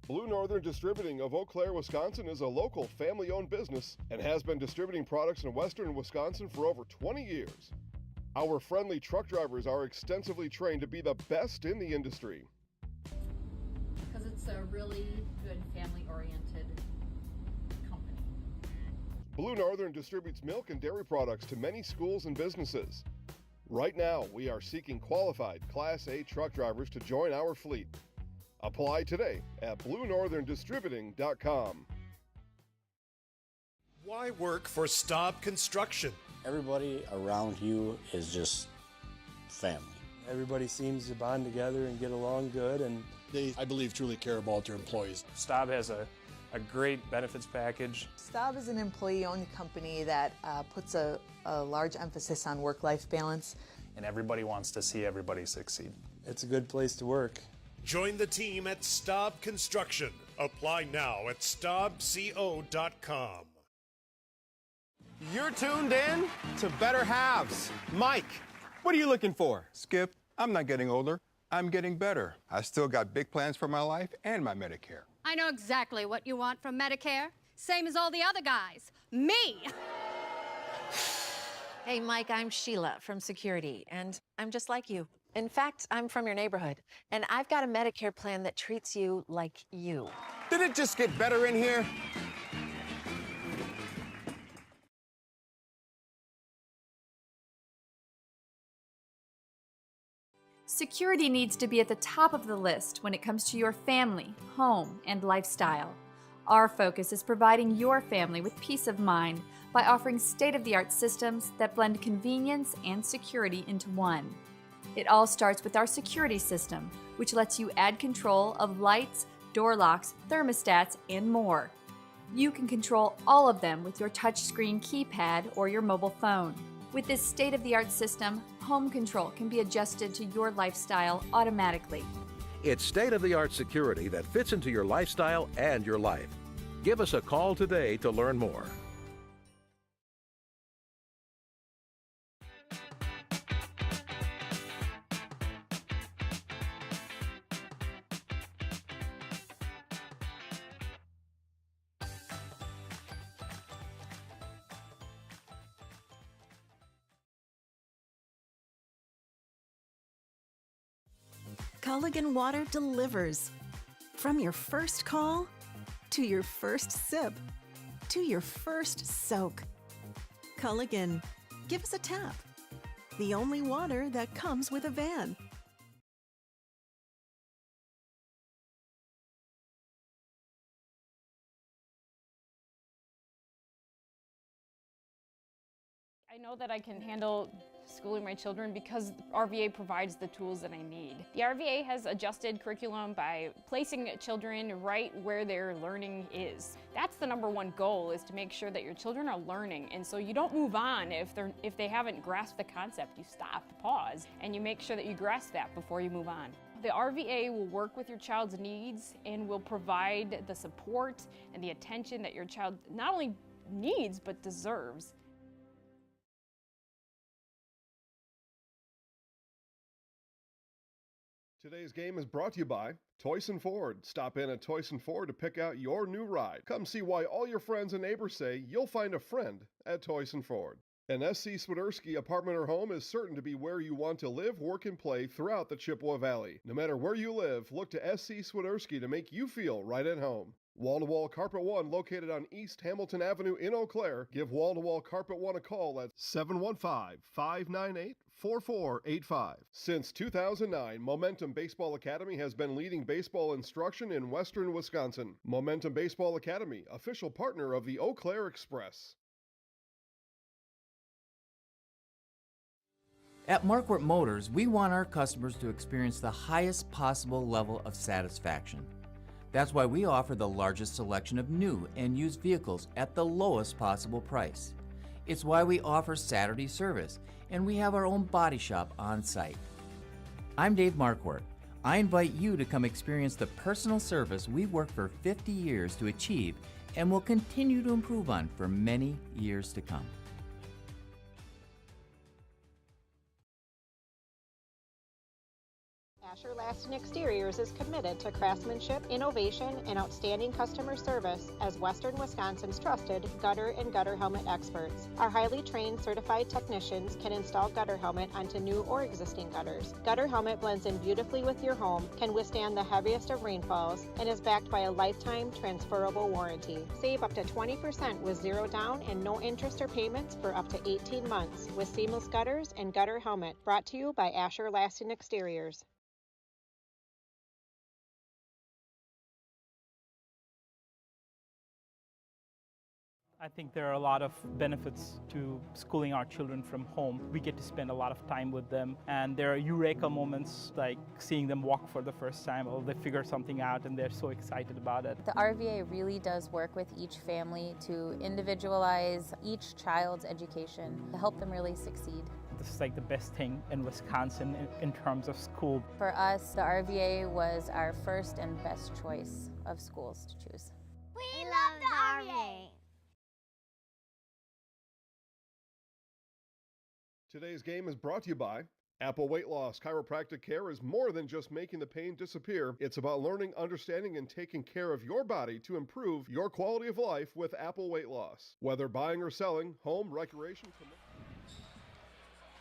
Blue Northern Distributing of Eau Claire, Wisconsin is a local family-owned business and has been distributing products in western Wisconsin for over 20 years. Our friendly truck drivers are extensively trained to be the best in the industry. Because it's a really good family-oriented company. Blue Northern distributes milk and dairy products to many schools and businesses. Right now, we are seeking qualified Class A truck drivers to join our fleet. Apply today at BlueNorthernDistributing.com. Why work for Staub Construction? Everybody around you is just family. Everybody seems to bond together and get along good, and They, I believe, truly care about their employees. Staub has a great benefits package. Staub is an employee-owned company that puts a large emphasis on work-life balance. And everybody wants to see everybody succeed. it's a good place to work. Join the team at Staub Construction. Apply now at staubco.com. You're tuned in to Better Halves. Mike, what are you looking for? Skip, I'm not getting older. I'm getting better. I still got big plans for my life and my Medicare. I know exactly what you want from Medicare. Same as all the other guys. Me! Hey, Mike, I'm Sheila from Security, and I'm just like you. In fact, I'm from your neighborhood, and I've got a Medicare plan that treats you like you. Did it just get better in here? Security needs to be at the top of the list when it comes to your family, home, and lifestyle. Our focus is providing your family with peace of mind by offering state-of-the-art systems that blend convenience and security into one. It all starts with our security system, which lets you add control of lights, door locks, thermostats, and more. You can control all of them with your touchscreen keypad or your mobile phone. With this state-of-the-art system, home control can be adjusted to your lifestyle automatically. It's state-of-the-art security that fits into your lifestyle and your life. Give us a call today to learn more. Culligan Water delivers. From your first call, to your first sip, to your first soak. Culligan, give us a tap. The only water that comes with a van. I know that I can handle schooling my children because RVA provides the tools that I need. The RVA has adjusted curriculum by placing children right where their learning is. That's the #1 goal, is to make sure that your children are learning, and so you don't move on if they haven't grasped the concept. You stop, pause, and you make sure that you grasp that before you move on. The RVA will work with your child's needs and will provide the support and the attention that your child not only needs but deserves. Today's game is brought to you by Toyson Ford. Stop in at Toyson Ford to pick out your new ride. Come see why all your friends and neighbors say you'll find a friend at Toyson Ford. An SC Swiderski apartment or home is certain to be where you want to live, work, and play throughout the Chippewa Valley. No matter where you live, look to SC Swiderski to make you feel right at home. Wall-to-Wall Carpet One, located on East Hamilton Avenue in Eau Claire. Give Wall-to-Wall Carpet One a call at 715-598-4485. Since 2009, Momentum Baseball Academy has been leading baseball instruction in western Wisconsin. Momentum Baseball Academy, official partner of the Eau Claire Express. At Marquardt Motors, we want our customers to experience the highest possible level of satisfaction. That's why we offer the largest selection of new and used vehicles at the lowest possible price. It's why we offer Saturday service, and we have our own body shop on site. I'm Dave Marquardt. I invite you to come experience the personal service we've worked for 50 years to achieve and will continue to improve on for many years to come. Asher Lasting Exteriors is committed to craftsmanship, innovation, and outstanding customer service as Western Wisconsin's trusted gutter and gutter helmet experts. Our highly trained certified technicians can install gutter helmet onto new or existing gutters. Gutter helmet blends in beautifully with your home, can withstand the heaviest of rainfalls, and is backed by a lifetime transferable warranty. Save up to 20% with zero down and no interest or payments for up to 18 months with seamless gutters and gutter helmet. Brought to you by Asher Lasting Exteriors. I think there are a lot of benefits to schooling our children from home. We get to spend a lot of time with them, and there are eureka moments like seeing them walk for the first time, or they figure something out and they're so excited about it. The RVA really does work with each family to individualize each child's education to help them really succeed. This is like the best thing in Wisconsin in terms of school. For us, the RVA was our first and best choice of schools to choose. We love the RVA. Today's game is brought to you by Apple Weight Loss. Chiropractic care is more than just making the pain disappear. It's about learning, understanding, and taking care of your body to improve your quality of life with Apple Weight Loss. Whether buying or selling, home, recreation...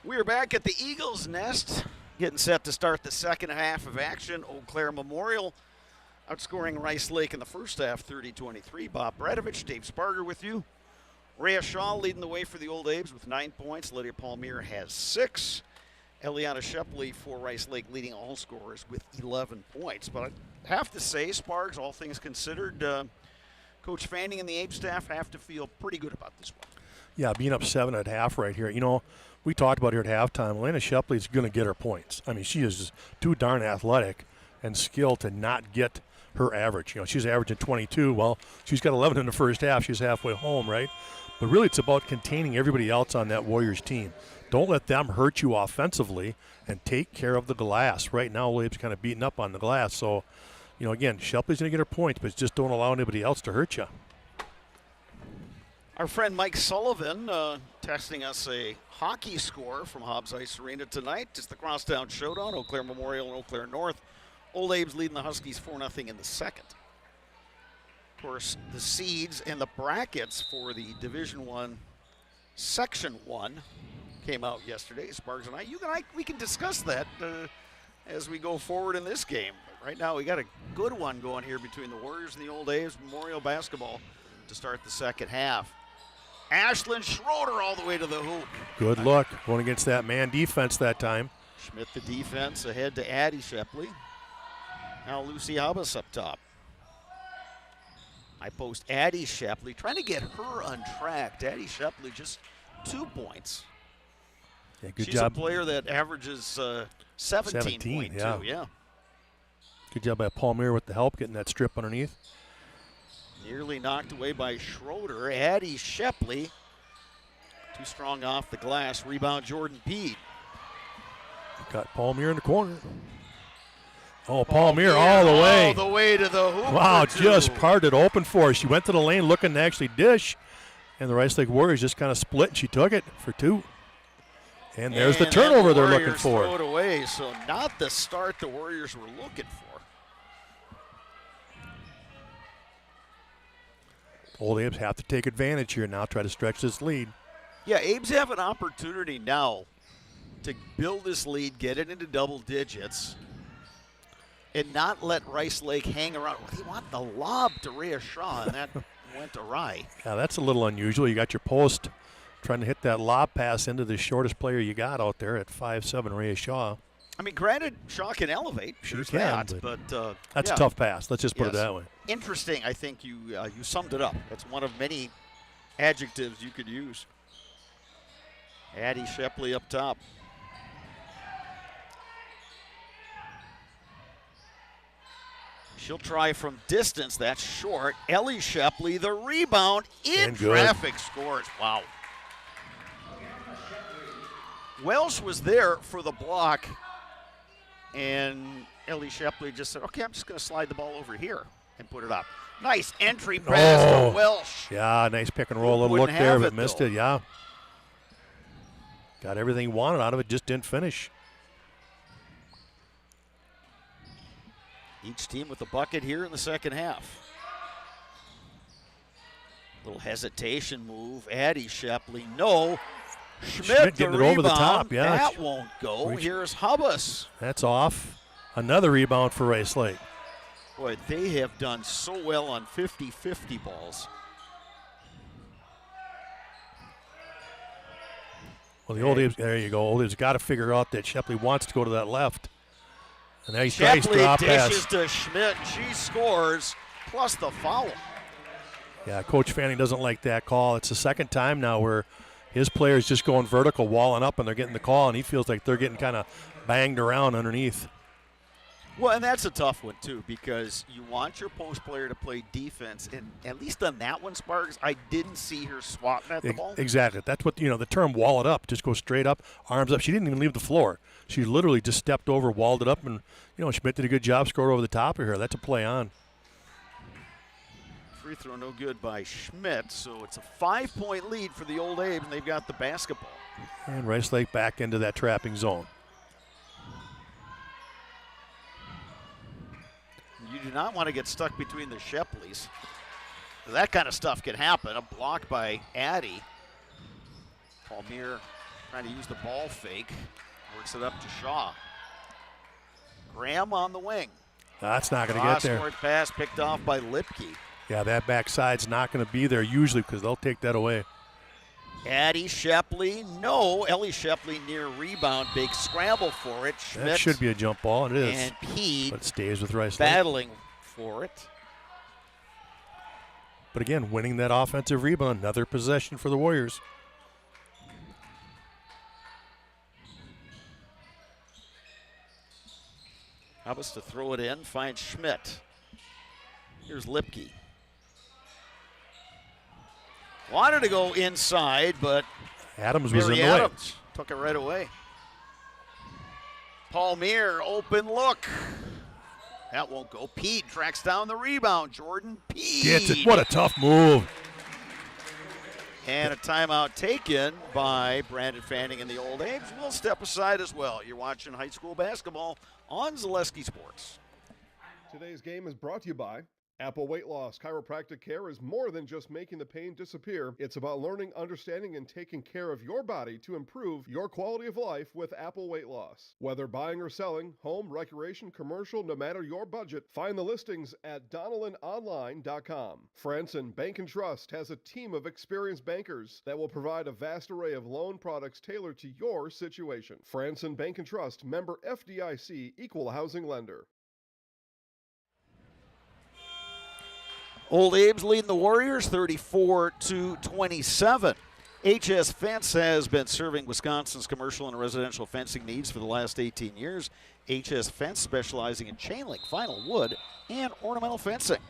We're back at the Eagles' Nest, getting set to start the second half of action. Eau Claire Memorial outscoring Rice Lake in the first half, 30-23. Bob Bradovich, Dave Sparger with you. Rhea Shaw leading the way for the Old Abes with 9 points. Lydia Palmier has 6. Eliana Shepley for Rice Lake leading all scorers with 11 points. But I have to say, Spargs, all things considered, Coach Fanning and the Abe staff have to feel pretty good about this one. Yeah, being up 7 at half right here. You know, we talked about here at halftime, Elena Shepley's going to get her points. I mean, she is just too darn athletic and skilled to not get her average. You know, she's averaging 22. Well, she's got 11 in the first half. She's halfway home, right? But really it's about containing everybody else on that Warriors team. Don't let them hurt you offensively and take care of the glass. Right now, Labe's kind of beating up on the glass. So, you know, again, Shepley's going to get her points, but just don't allow anybody else to hurt you. Our friend Mike Sullivan texting us a hockey score from Hobbs Ice Arena tonight. It's the Crosstown Showdown, Eau Claire Memorial and Eau Claire North. Old Abe's leading the Huskies 4-0 in the second. Of course, the seeds and the brackets for the Division I Section 1 came out yesterday. Sparks and I, we can discuss that as we go forward in this game. But right now, we got a good one going here between the Warriors and the Old A's Memorial basketball to start the second half. Ashlyn Schroeder all the way to the hoop. Good look, going against that man defense that time. Schmidt the defense ahead to Addie Shepley. Now Lucy Abbas up top. I post Addie Shepley, trying to get her untracked. Addie Shepley just 2 points. Yeah, good She's job. A player that averages 17.2. Yeah. Good job by Palmier with the help, getting that strip underneath. Nearly knocked away by Schroeder. Addie Shepley, too strong off the glass. Rebound Jordan Peed. Got Palmier in the corner. Oh, Palmier all the way. All the way to the hoop. Wow, just parted open for her. She went to the lane looking to actually dish, and the Rice Lake Warriors just kind of split, and she took it for 2. And there's the turnover they're looking for. Throw it away, so not the start the Warriors were looking for. Old Abes have to take advantage here now, try to stretch this lead. Yeah, Abes have an opportunity now to build this lead, get it into double digits, and not let Rice Lake hang around. They want the lob to Rhea Shaw, and that went awry. Yeah, that's a little unusual. You got your post trying to hit that lob pass into the shortest player you got out there at 5'7", Rhea Shaw. I mean, granted, Shaw can elevate. Sure can, that, but that's a tough pass. Let's just put it that way. Interesting. I think you summed it up. That's one of many adjectives you could use. Addie Shepley up top. She'll try from distance. That's short. Ellie Shepley, the rebound in And good. traffic, scores. Wow. Welsh was there for the block, and Ellie Shepley just said, okay, I'm just going to slide the ball over here and put it up. Nice entry pass to Welsh. Yeah, nice pick and roll. A little look there, but missed it, yeah. Got everything he wanted out of it, just didn't finish. Each team with a bucket here in the second half. Little hesitation move. Addie Shepley, no. Schmidt getting the it rebound. over the top, yeah. That won't go. Here's Hubbas. That's off. Another rebound for Rice Lake. Boy, they have done so well on 50-50 balls. Well, the Old Abe's, there you go. Old Abe's got to figure out that Shepley wants to go to that left. And nice drop dishes pass. to Schmidt. She scores, plus the foul. Yeah, Coach Fanning doesn't like that call. It's the second time now where his players just going vertical, walling up, and they're getting the call, and he feels like they're getting kind of banged around underneath. Well, and that's a tough one, too, because you want your post player to play defense. And at least on that one, Sparks, I didn't see her swatting at the ball. Exactly. That's what, the term wall it up, just go straight up, arms up. She didn't even leave the floor. She literally just stepped over, walled it up, and, Schmidt did a good job, scored over the top of her. That's a play on. Free throw no good by Schmidt, so it's a 5-point lead for the Old Abe, and they've got the basketball. And Rice Lake back into that trapping zone. You do not want to get stuck between the Shepleys. That kind of stuff can happen. A block by Addie. Palmier trying to use the ball fake. Works it up to Shaw. Graham on the wing. That's not going to get there. Cross-court pass picked off by Lipke. Yeah, that backside's not going to be there usually because they'll take that away. Addie Shepley, no. Ellie Shepley near rebound. Big scramble for it. Schmidt that should be a jump ball, and it is. And Pete but it stays with Rice Lake. battling for it. But again, winning that offensive rebound, another possession for the Warriors. Hubbas to throw it in, finds Schmidt. Here's Lipke. Wanted to go inside, but Adams was in the Adams took it right away. Palmier, open look. That won't go. Pete tracks down the rebound. Jordan Pete. Gets it. What a tough move. And a timeout taken by Brandon Fanning and the Old Abe's. We'll step aside as well. You're watching high school basketball on Zaleski Sports. Today's game is brought to you by Apple Weight Loss. Chiropractic care is more than just making the pain disappear. It's about learning, understanding, and taking care of your body to improve your quality of life with Apple Weight Loss. Whether buying or selling, home, recreation, commercial, no matter your budget, find the listings at DonnellanOnline.com. Franson Bank and Trust has a team of experienced bankers that will provide a vast array of loan products tailored to your situation. Franson Bank and Trust, member FDIC, equal housing lender. Old Abe's leading the Warriors 34-27. HS Fence has been serving Wisconsin's commercial and residential fencing needs for the last 18 years. HS Fence specializing in chain link, vinyl, wood, and ornamental fencing.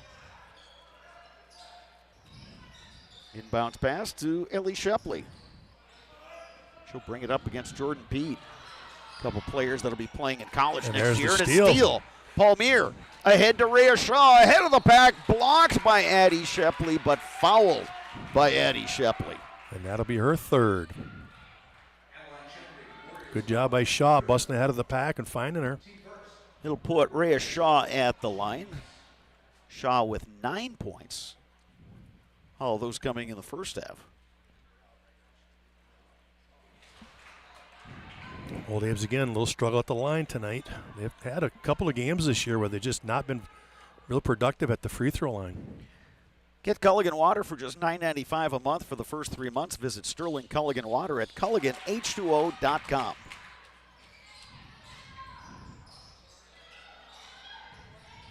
Inbounds pass to Ellie Shepley. She'll bring it up against Jordan Pete. A couple players that'll be playing in college next year. And a steal. Palmier ahead to Rhea Shaw, ahead of the pack, blocked by Addie Shepley, but fouled by Addie Shepley. And that'll be her third. Good job by Shaw, busting ahead of the pack and finding her. It'll put Rhea Shaw at the line. Shaw with 9 points. All those coming in the first half. Old Abe's again, a little struggle at the line tonight. They've had a couple of games this year where they've just not been real productive at the free throw line. Get Culligan Water for just $9.95 a month for the first 3 months. Visit Sterling Culligan Water at CulliganH2O.com.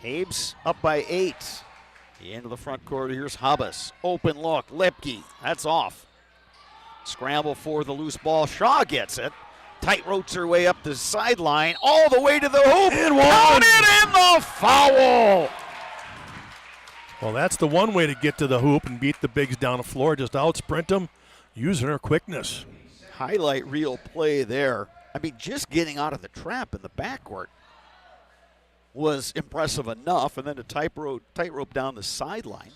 Abe's up by 8. Into the front court, here's Hubbas. Open look, Lipke, that's off. Scramble for the loose ball, Shaw gets it. Tight rotes her way up the sideline, all the way to the hoop. And one. Counted in the foul. Well, that's the one way to get to the hoop and beat the bigs down the floor. Just out sprint them, using her quickness. Highlight reel play there. I mean, just getting out of the trap in the backcourt was impressive enough, and then a tightrope down the sideline.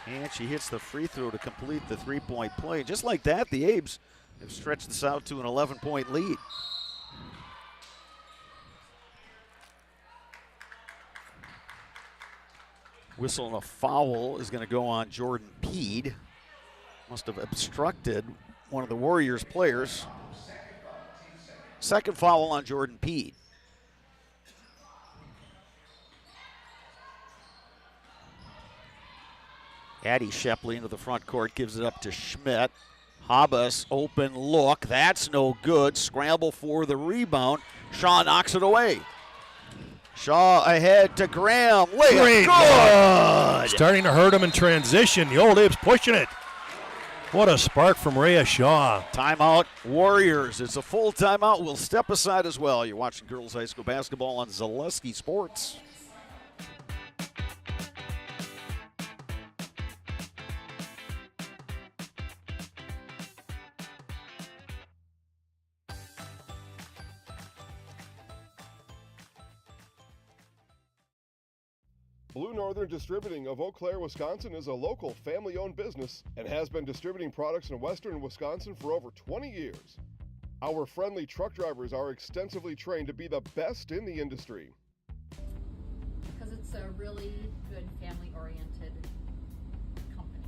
And she hits the free throw to complete the three-point play. Just like that, the Abes have stretched this out to an 11-point lead. Whistle and a foul is going to go on Jordan Peed. Must have obstructed one of the Warriors players. Second foul on Jordan Peed. Addie Shepley into the front court, gives it up to Schmidt. Habas, open look, that's no good. Scramble for the rebound. Shaw knocks it away. Shaw ahead to Graham. Layup good. Starting to hurt him in transition. The Old Abes pushing it. What a spark from Rhea Shaw. Timeout, Warriors. It's a full timeout. We'll step aside as well. You're watching girls high school basketball on Zaleski Sports. Blue Northern Distributing of Eau Claire, Wisconsin is a local family-owned business and has been distributing products in western Wisconsin for over 20 years. Our friendly truck drivers are extensively trained to be the best in the industry. Because it's a really good family-oriented company.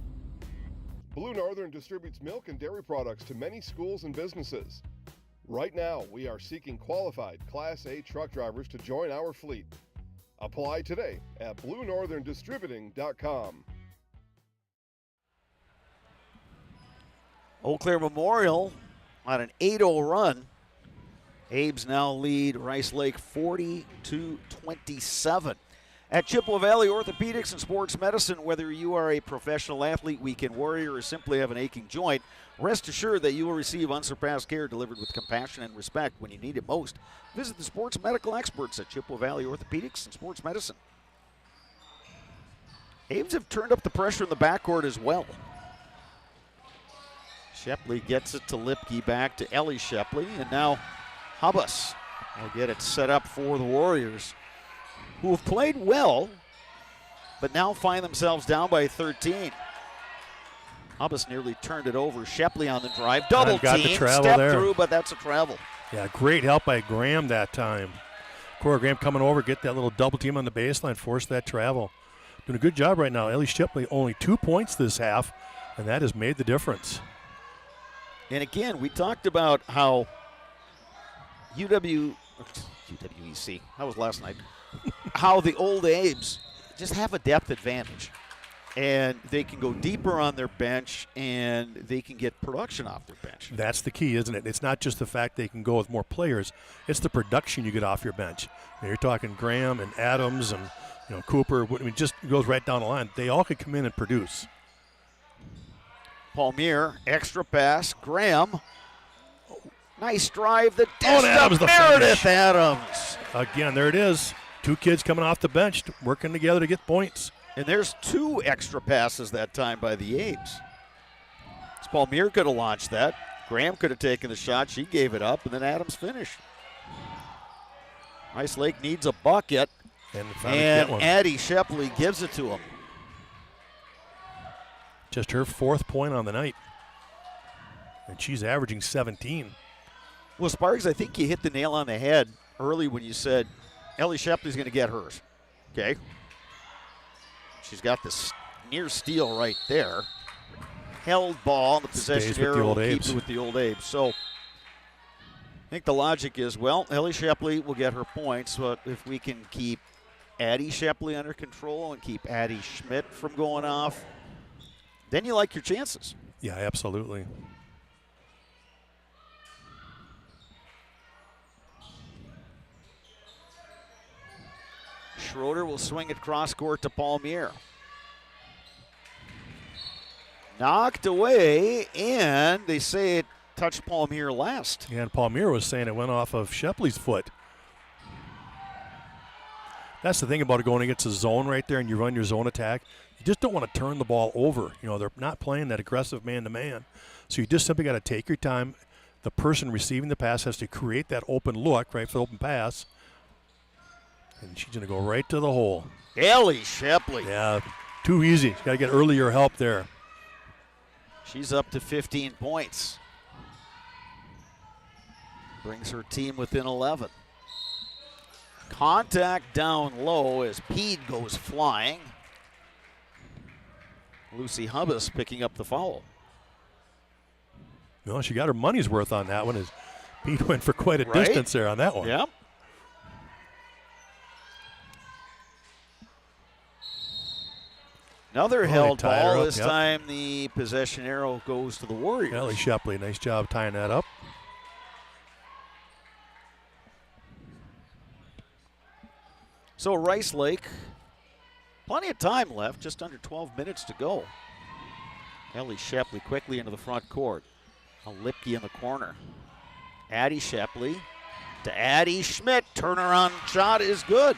Blue Northern distributes milk and dairy products to many schools and businesses. Right now, we are seeking qualified Class A truck drivers to join our fleet. Apply today at BlueNorthernDistributing.com. Eau Claire Memorial on an 8-0 run. Abes now lead Rice Lake 40-27. At Chippewa Valley Orthopedics and Sports Medicine, whether you are a professional athlete, weekend warrior, or simply have an aching joint, rest assured that you will receive unsurpassed care delivered with compassion and respect when you need it most. Visit the sports medical experts at Chippewa Valley Orthopedics and Sports Medicine. Abes have turned up the pressure in the backcourt as well. Shepley gets it to Lipke, back to Ellie Shepley, and now Habas will get it set up for the Warriors, who have played well, but now find themselves down by 13. Habas nearly turned it over. Shepley on the drive. Double team. Step through, but that's a travel. Yeah, great help by Graham that time. Cora Graham coming over, get that little double team on the baseline, force that travel. Doing a good job right now. Ellie Shepley only 2 points this half, and that has made the difference. And again, we talked about how UWEC, that was last night, how the old Abes just have a depth advantage. And they can go deeper on their bench, and they can get production off their bench. That's the key, isn't it? It's not just the fact they can go with more players. It's the production you get off your bench. You're talking Graham and Adams and Cooper. I mean, just goes right down the line. They all could come in and produce. Palmier, extra pass. Graham. Nice drive. The Adams, the Meredith finish. Adams. Again, there it is. 2 kids coming off the bench, working together to get points. And there's 2 extra passes that time by the Abes. Palmier could have launched that. Graham could have taken the shot. She gave it up, and then Adams finished. Rice Lake needs a bucket, and Addie Shepley gives it to him. Just her 4th point on the night. And she's averaging 17. Well, Sparks, I think you hit the nail on the head early when you said Ellie Shepley's going to get hers. Okay. She's got this near steal right there. Held ball, the possession area will keep it with the old Abes. So I think the logic is, well, Ellie Shepley will get her points, but if we can keep Addie Shepley under control and keep Addie Schmidt from going off, then you like your chances. Yeah, absolutely. Schroeder will swing it cross court to Palmier. Knocked away, and they say it touched Palmier last. Yeah, and Palmier was saying it went off of Shepley's foot. That's the thing about it going against the zone right there and you run your zone attack. You just don't want to turn the ball over. You know, they're not playing that aggressive man-to-man. So you just simply got to take your time. The person receiving the pass has to create that open look, right, for the open pass. And she's going to go right to the hole. Ellie Shepley. Yeah, too easy. She's got to get earlier help there. She's up to 15 points. Brings her team within 11. Contact down low as Pede goes flying. Lucy Hubbas picking up the foul. No, she got her money's worth on that one as Pede went for quite a distance there on that one. Yep. Another held ball. This time the possession arrow goes to the Warriors. Ellie Shepley, nice job tying that up. So Rice Lake, plenty of time left, just under 12 minutes to go. Ellie Shepley quickly into the front court. A Lipke in the corner. Addie Shepley to Addie Schmidt. Turnaround shot is good.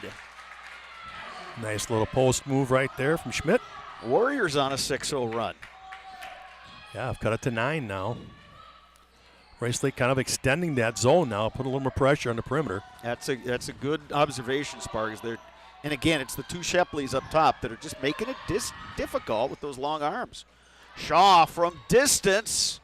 Nice little post move right there from Schmidt. Warriors on a 6-0 run. Yeah, I've cut it to 9 now. Rice Lake kind of extending that zone now, put a little more pressure on the perimeter. That's a good observation, Sparks. And again, it's the two Shepleys up top that are just making it difficult with those long arms. Shaw from distance.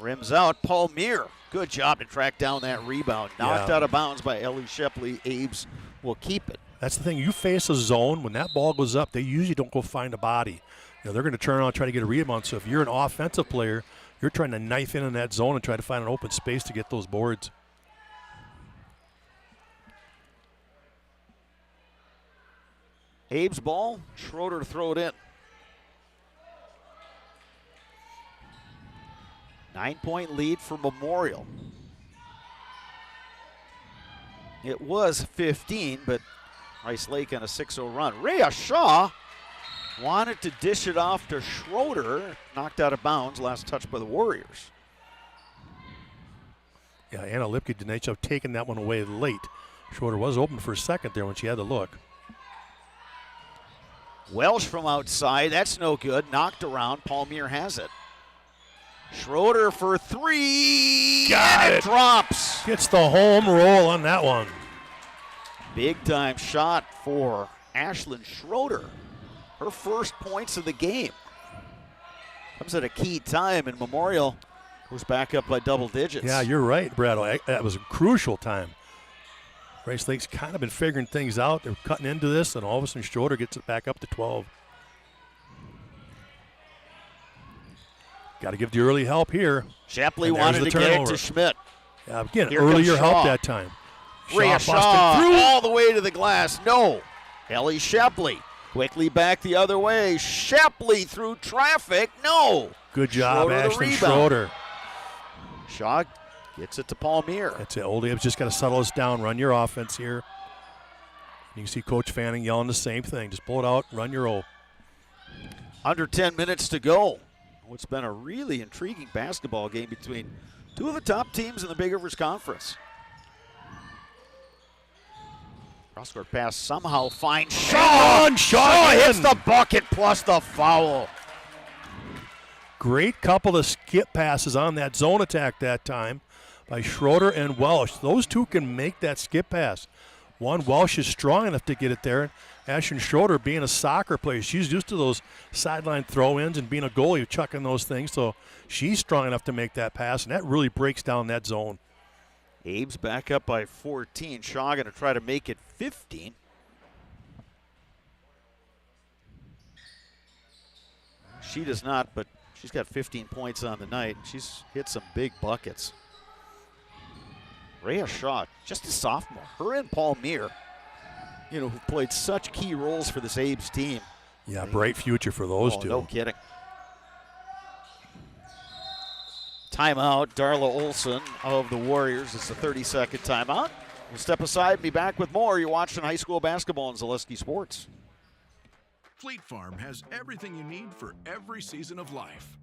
Rims out. Paul Meir. Good job to track down that rebound. Knocked out of bounds by Ellie Shepley. Abe's will keep it. That's the thing. You face a zone, when that ball goes up, they usually don't go find a body. You know, they're going to turn around and try to get a rebound. So if you're an offensive player, you're trying to knife in that zone and try to find an open space to get those boards. Abe's ball. Schroeder to throw it in. 9-point lead for Memorial. It was 15, but Rice Lake on a 6-0 run. Rhea Shaw wanted to dish it off to Schroeder. Knocked out of bounds. Last touch by the Warriors. Yeah, Anna Lipke did a nice job taking that one away late. Schroeder was open for a second there when she had the look. Welsh from outside. That's no good. Knocked around. Paul Meir has it. Schroeder for three. Got and it. Drops. Gets the home roll on that one. Big time shot for Ashlyn Schroeder. Her first points of the game. Comes at a key time, and Memorial goes back up by double digits. Yeah, you're right, Brad. That was a crucial time. Rice Lake's kind of been figuring things out. They're cutting into this, and all of a sudden Schroeder gets it back up to 12. Got to give the early help here. Shapley wanted to get it to Schmidt. Yeah, again, Here earlier help that time. Rhea Shaw all the way to the glass. No. Ellie Shapley quickly back the other way. Shapley through traffic. No. Good job, Ashlyn Schroeder. Shaw gets it to Paul Meir. That's it. Old Abe's just got to settle us down, run your offense here. You can see Coach Fanning yelling the same thing. Just pull it out, run your O. Under 10 minutes to go. What's been a really intriguing basketball game between two of the top teams in the Big Rivers Conference. Cross-court pass somehow finds Shaw. Shaw hits the bucket plus the foul. Great couple of skip passes on that zone attack that time by Schroeder and Welsh. Those two can make that skip pass. One, Welsh is strong enough to get it there. Ashlyn Schroeder, being a soccer player, she's used to those sideline throw-ins and being a goalie, chucking those things. So she's strong enough to make that pass, and that really breaks down that zone. Abe's back up by 14. Shaw going to try to make it 15. She does not, but she's got 15 points on the night. She's hit some big buckets. Rhea Shaw, just a sophomore. Her and Paul Meir, who played such key roles for this Abe's team. Yeah, bright future for those two. No kidding. Timeout, Darla Olson of the Warriors. It's a 30-second timeout. We'll step aside and be back with more. You're watching high school basketball on Zaleski Sports. Fleet Farm has everything you need for every season of life.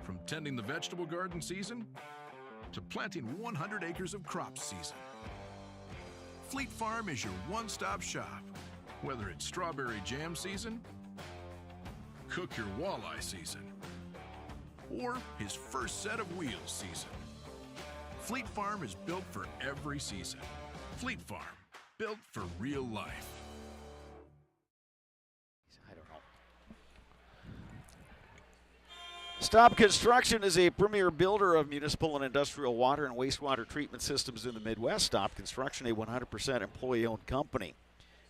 From tending the vegetable garden season to planting 100 acres of crops season. Fleet Farm is your one-stop shop. Whether it's strawberry jam season, cook your walleye season, or his first set of wheels season. Fleet Farm is built for every season. Fleet Farm, built for real life. Staub Construction is a premier builder of municipal and industrial water and wastewater treatment systems in the Midwest. Staub Construction, a 100% employee-owned company.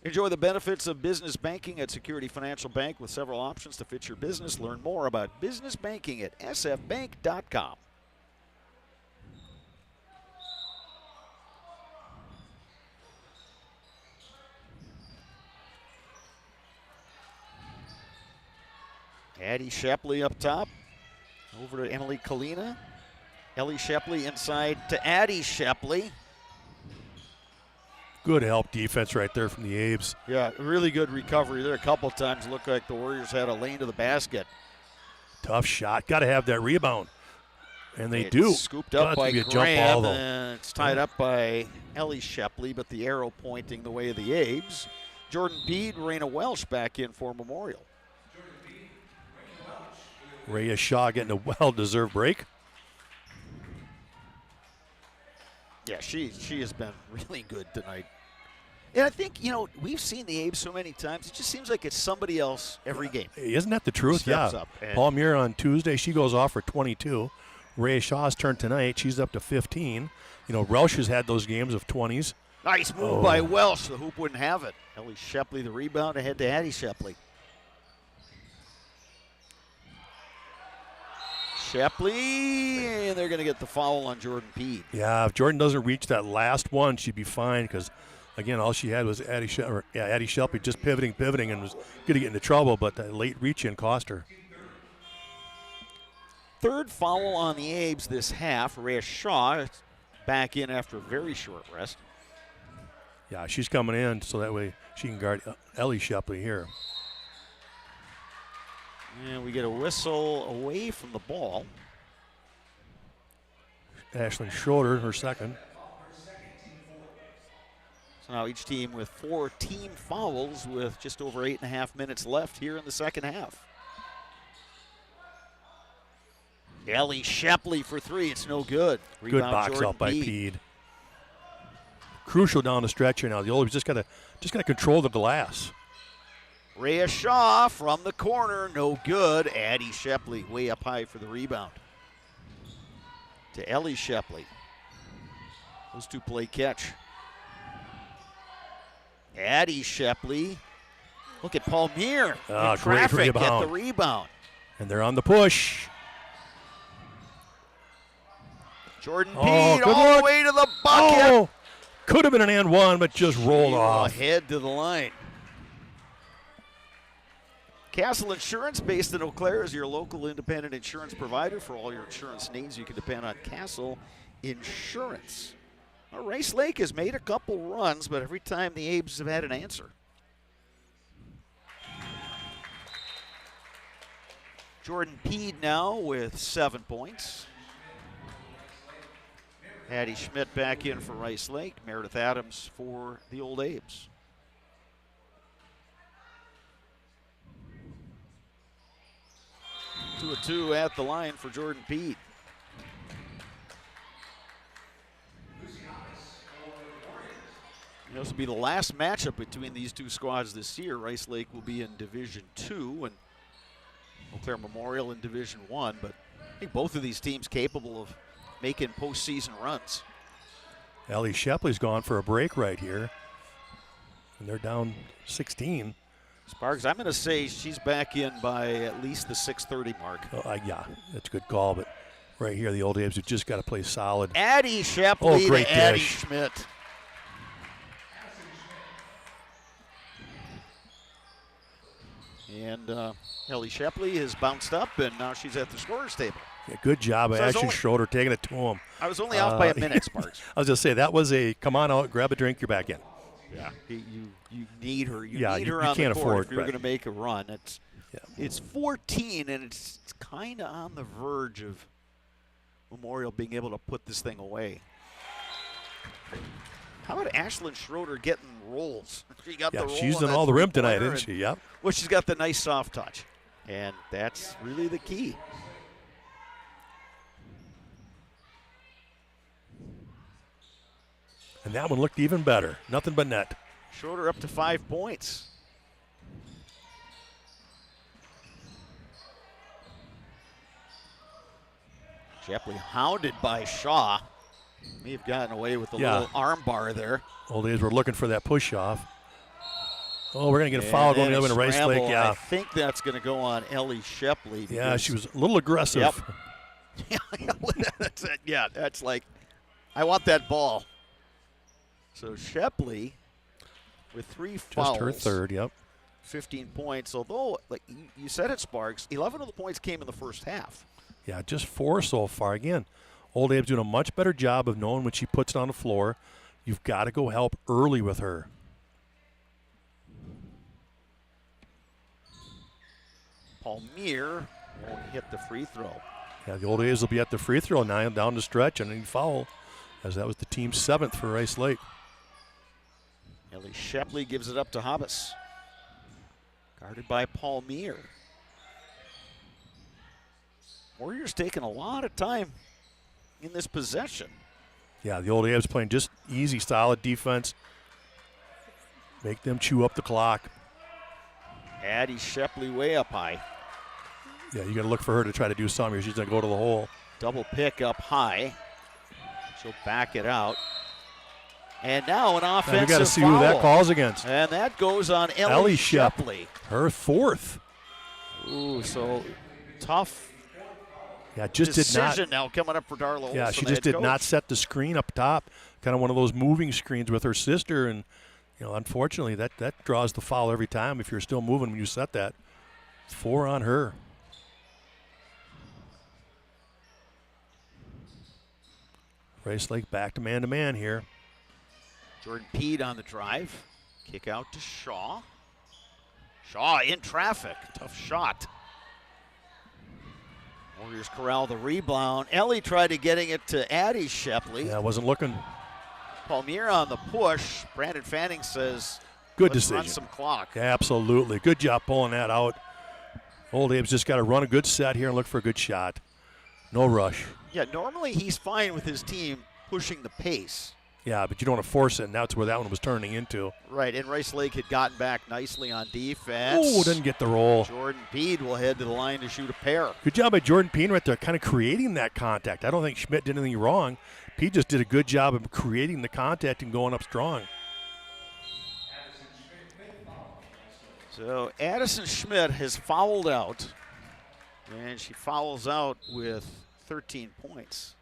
Enjoy the benefits of business banking at Security Financial Bank with several options to fit your business. Learn more about business banking at sfbank.com. Addie Shepley up top. Over to Emily Kalina. Ellie Shepley inside to Addie Shepley. Good help defense right there from the Abes. Yeah, really good recovery there. A couple times looked like the Warriors had a lane to the basket. Tough shot. Got to have that rebound. And they It's do. Scooped up Got by to be a Graham, jump ball, though. and it's tied up by Ellie Shepley, but the arrow pointing the way of the Abes. Jordan Pede, Raina Welsh back in for Memorial. Rhea Shaw getting a well-deserved break. Yeah, she has been really good tonight. And I think, we've seen the Abes so many times, it just seems like it's somebody else every game. Isn't that the truth? Steps Yeah. up and Paul Muir on Tuesday, she goes off for 22. Rhea Shaw's turn tonight. She's up to 15. Welsh has had those games of 20s. Nice move by Welsh. The hoop wouldn't have it. Ellie Shepley, the rebound, ahead to Addie Shepley. Shepley, and they're going to get the foul on Jordan Pede. Yeah, if Jordan doesn't reach that last one, she'd be fine because, again, all she had was Addie Shepley just pivoting, and was going to get into trouble, but that late reach-in cost her. Third foul on the Abes this half. Rhea Shaw back in after a very short rest. Yeah, she's coming in so that way she can guard Ellie Shepley here. And we get a whistle away from the ball. Ashlyn Schroeder, her second. So now each team with 4 team fouls with just over 8.5 minutes left here in the second half. Ellie Shepley for 3. It's no good. Good Rebound box Jordan out by Pede. Pede. Crucial down the stretch here now. The Old just gotta control the glass. Rhea Shaw from the corner, no good. Addie Shepley way up high for the rebound. To Ellie Shepley. Those two play catch. Addie Shepley. Look at Paul Muir. In Great traffic, rebound. get the rebound. And they're on the push. Jordan Oh, Pede good all look. the way to the bucket. Oh, could have been an and one, but just rolled off. Ahead to the line. Castle Insurance, based in Eau Claire, is your local independent insurance provider. For all your insurance needs, you can depend on Castle Insurance. Now, Rice Lake has made a couple runs, but every time the Abes have had an answer. Jordan Pede now with 7 points. Addie Schmidt back in for Rice Lake. Meredith Adams for the Old Abes. Two of 2 at the line for Jordan Pede. This will be the last matchup between these two squads this year. Rice Lake will be in Division II and Eau Claire Memorial in Division I, but I think both of these teams capable of making postseason runs. Ellie Shepley's gone for a break right here. And they're down 16. Sparks, I'm going to say she's back in by at least the 6:30 mark. Yeah, that's a good call, but right here the Old Abes have just got to play solid. Addie Shepley great to Addie dish. Schmidt. And Ellie Shepley has bounced up, and now she's at the scorer's table. Yeah, good job by So I was Ashley only- Schroeder taking it to him. I was only off by a minute, Sparks. I was going to say, that was a come on out, grab a drink, you're back in. Yeah, you need her. You Yeah, need you her on can't the court afford, if you're right. going to make a run. It's 14, and it's kind of on the verge of Memorial being able to put this thing away. How about Ashlyn Schroeder getting rolls? She got the roll she's on done that all the rim tonight, three-pointer, isn't she? Yep. Well, she's got the nice soft touch, and that's really the key. And that one looked even better. Nothing but net. Schroeder up to 5 points. Shepley hounded by Shaw. May have gotten away with a little arm bar there. Old A's were looking for that push off. Oh, we're going to get a foul going the other way to Rice Lake. Yeah. I think that's going to go on Ellie Shepley. Yeah, she was a little aggressive. Yep. Yeah, that's like, I want that ball. So Shepley with 3 fouls. Just her third, yep. 15 points, although, like you said it, Sparks, 11 of the points came in the first half. Yeah, just 4 so far. Again, Old Abe's doing a much better job of knowing when she puts it on the floor. You've got to go help early with her. Palmier won't hit the free throw. Yeah, the Old A's will be at the free throw line down the stretch and any foul, as that was the team's 7th for Rice Lake. Ellie Shepley gives it up to Hobbs. Guarded by Palmier. Warriors taking a lot of time in this possession. Yeah, the Old A's playing just easy, solid defense. Make them chew up the clock. Addie Shepley way up high. Yeah, you got to look for her to try to do something. She's going to go to the hole. Double pick up high. She'll back it out. And now an offensive foul. We got to see who that calls against. And that goes on Ellie Shepley. Her 4th. Ooh, so tough. Yeah, just decision did not. Now coming up for Darla. Yeah, Olsen, she just did not set the screen up top. Kind of one of those moving screens with her sister, and unfortunately, that draws the foul every time. If you're still moving when you set that, 4 on her. Rice Lake back to man here. Jordan Peed on the drive. Kick out to Shaw. Shaw in traffic. Tough shot. Warriors corral the rebound. Ellie tried to getting it to Addie Shepley. Yeah, wasn't looking. Palmier on the push. Brandon Fanning says, good let's decision. Run some clock. Yeah, absolutely. Good job pulling that out. Old Abe's just got to run a good set here and look for a good shot. No rush. Yeah, normally he's fine with his team pushing the pace. Yeah, but you don't want to force it, and that's where that one was turning into. Right, and Rice Lake had gotten back nicely on defense. Oh, didn't get the roll. Jordan Peed will head to the line to shoot a pair. Good job by Jordan Peed right there, kind of creating that contact. I don't think Schmidt did anything wrong. Peed just did a good job of creating the contact and going up strong. So Addison Schmidt has fouled out, and she fouls out with 13 points.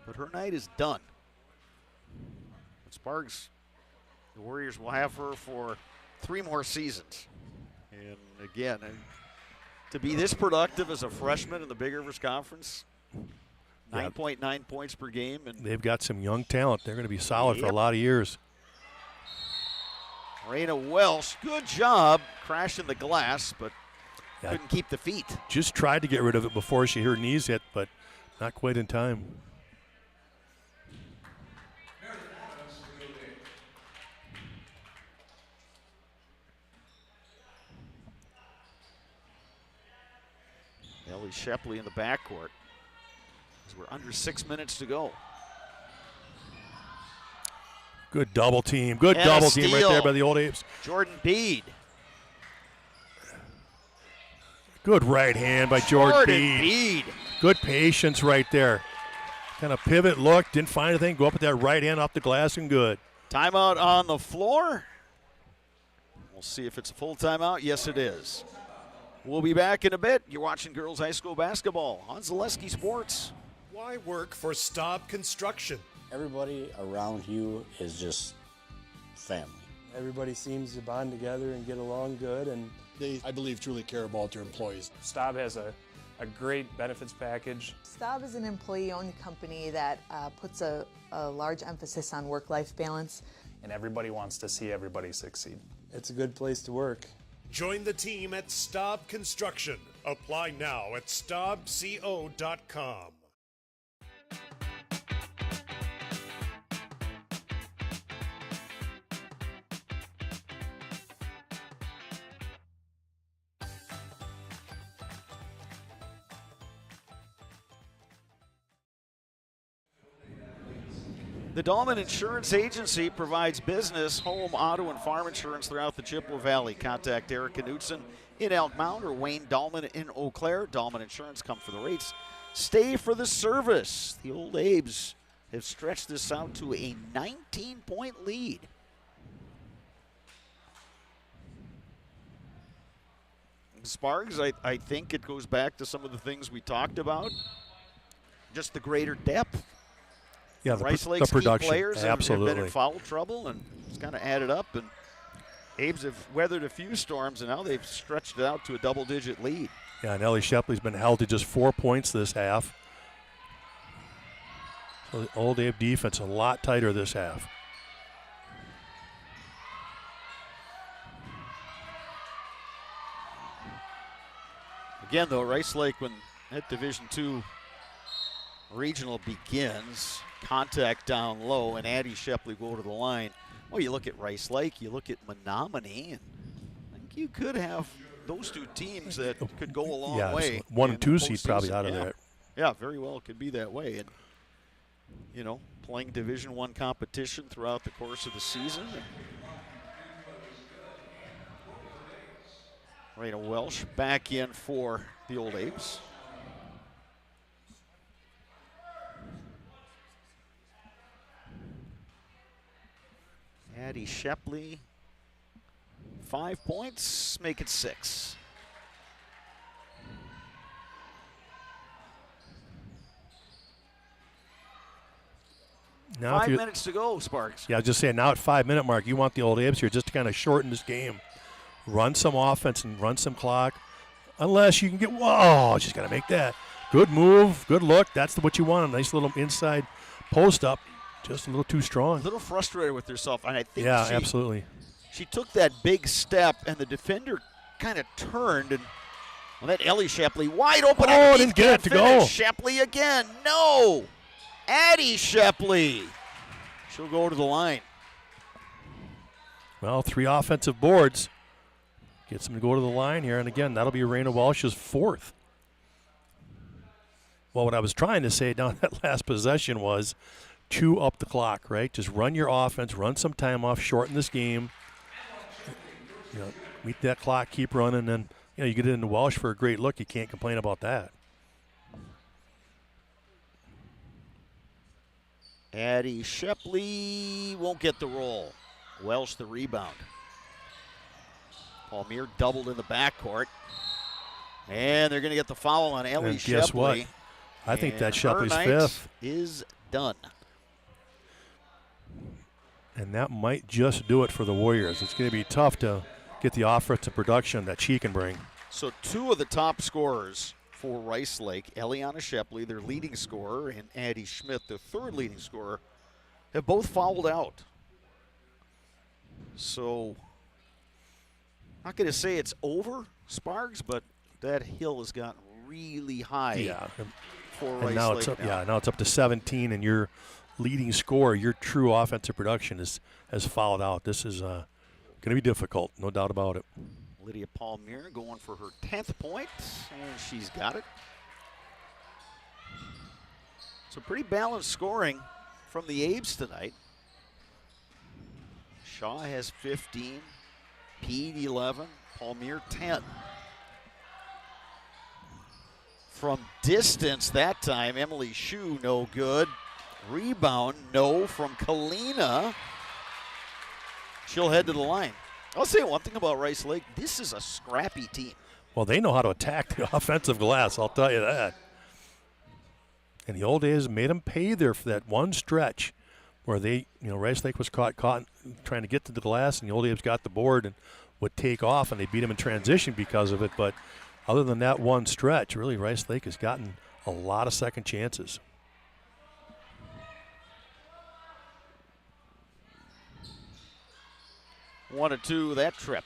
But her night is done. Sparks, the Warriors will have her for 3 more seasons. And again, to be this productive as a freshman in the Big Rivers Conference, 9.9 points per game. And they've got some young talent. They're going to be solid for a lot of years. Raina Welsh, good job crashing the glass, but couldn't keep the feet. Just tried to get rid of it before she her knees hit, but not quite in time. Ellie Shepley in the backcourt. As we're under 6 minutes to go. Good double team. Good double team right there by the Old Apes. Jordan Peed. Good right hand by Jordan Peed. Good patience right there. Kind of pivot, look, didn't find anything. Go up with that right hand off the glass and good. Timeout on the floor. We'll see if it's a full timeout. Yes, it is. We'll be back in a bit. You're watching Girls High School Basketball on Zaleski Sports. Why work for Staub Construction? Everybody around you is just family. Everybody seems to bond together and get along good, and they, I believe, truly care about their employees. Staub has a great benefits package. Staub is an employee-owned company that puts a large emphasis on work-life balance. And everybody wants to see everybody succeed. It's a good place to work. Join the team at Staub Construction. Apply now at staubco.com. The Dahlman Insurance Agency provides business, home, auto, and farm insurance throughout the Chippewa Valley. Contact Eric Knudsen in Elk Mound or Wayne Dahlman in Eau Claire. Dahlman Insurance, come for the rates, stay for the service. The Old Abes have stretched this out to a 19-point lead. Sparks, I think it goes back to some of the things we talked about. Just the greater depth. Yeah, Rice the Lake's production, key players have absolutely. been in foul trouble, and it's kind of added up. And Abes have weathered a few storms, and now they've stretched it out to a double-digit lead. Yeah, and Ellie Shepley's been held to just 4 points this half. So the Old Abe defense a lot tighter this half. Again, though, Rice Lake, when that Division II regional begins, contact down low, and Addie Shepley go to the line. Well, you look at Rice Lake, you look at Menominee, and I think you could have those two teams that could go a long way. So 1 and 2 seed probably out of there. Yeah, very well it could be that way. And, you know, playing Division I competition throughout the course of the season. Raina Welsh back in for the Old Apes. Addie Shepley, 5 points, make it 6. Now 5 minutes to go, Sparks. Yeah, I was just saying, now at 5-minute mark, you want the Old Abes here just to kind of shorten this game. Run some offense and run some clock. Unless you can get, whoa, she's got to make that. Good move, good look. That's what you want, a nice little inside post up. Just a little too strong. A little frustrated with herself, and I think absolutely. She took that big step, and the defender kind of turned, and well, that Ellie Shepley wide open. Oh, didn't get it to go. Shepley again. No. Addie Shepley. She'll go to the line. Well, 3 offensive boards. Gets them to go to the line here, and again, that'll be Raina Welsh's 4th. Well, what I was trying to say down that last possession was chew up the clock, right? Just run your offense, run some time off, shorten this game. You know, meet that clock, keep running, and you get it into Welsh for a great look. You can't complain about that. Addie Shepley won't get the roll. Welsh the rebound. Palmier doubled in the backcourt. And they're going to get the foul on Ellie Shepley. Guess what? I think that's Shepley's 5th. Is done. And that might just do it for the Warriors. It's going to be tough to get the offensive production that she can bring. So 2 of the top scorers for Rice Lake, Eliana Shepley, their leading scorer, and Addie Schmidt, their 3rd leading scorer, have both fouled out. So, not going to say it's over, Sparks, but that hill has gotten really high for Rice Lake now. Now it's up to 17, and your leading scorer, your true offensive production has fouled out. This is going to be difficult, no doubt about it. Lydia Palmier going for her 10th point, and she's got it. So pretty balanced scoring from the Abes tonight. Shaw has 15, Pede 11, Palmier 10. From distance that time, Emily Shue no good. Rebound, no, from Kalina. She'll head to the line. I'll say one thing about Rice Lake. This is a scrappy team. Well, they know how to attack the offensive glass, I'll tell you that. In the old days, made them pay there for that one stretch where they, Rice Lake was caught trying to get to the glass, and the old Abes got the board and would take off, and they beat them in transition because of it. But other than that one stretch, really, Rice Lake has gotten a lot of second chances. One or two that trip.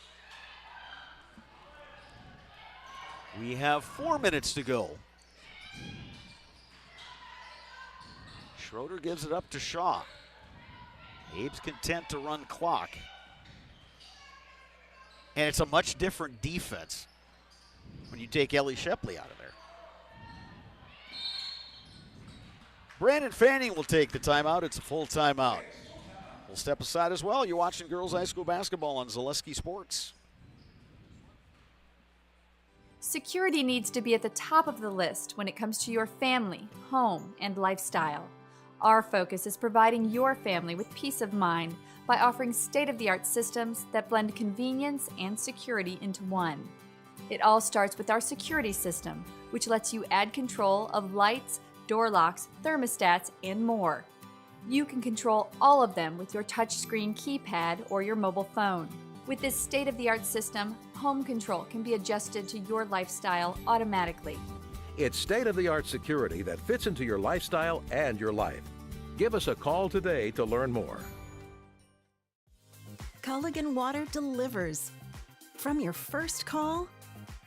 We have 4 minutes to go. Schroeder gives it up to Shaw. Abe's content to run clock. And it's a much different defense when you take Ellie Shepley out of there. Brandon Fanning will take the timeout. It's a full timeout. We'll step aside as well. You're watching girls high school basketball on Zaleski Sports. Security needs to be at the top of the list when it comes to your family, home, and lifestyle. Our focus is providing your family with peace of mind by offering state-of-the-art systems that blend convenience and security into one. It all starts with our security system, which lets you add control of lights, door locks, thermostats, and more. You can control all of them with your touchscreen keypad or your mobile phone. With this state-of-the-art system, home control can be adjusted to your lifestyle automatically. It's state-of-the-art security that fits into your lifestyle and your life. Give us a call today to learn more. Culligan Water delivers. From your first call,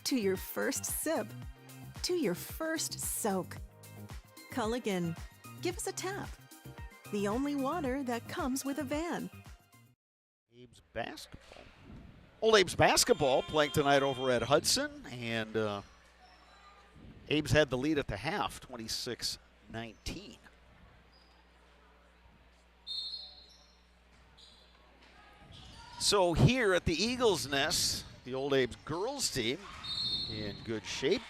to your first sip, to your first soak. Culligan, give us a tap. The only water that comes with a van. Abe's basketball. Old Abe's basketball playing tonight over at Hudson, and Abe's had the lead at the half, 26-19. So here at the Eagles Nest, the Old Abe's girls team in good shape,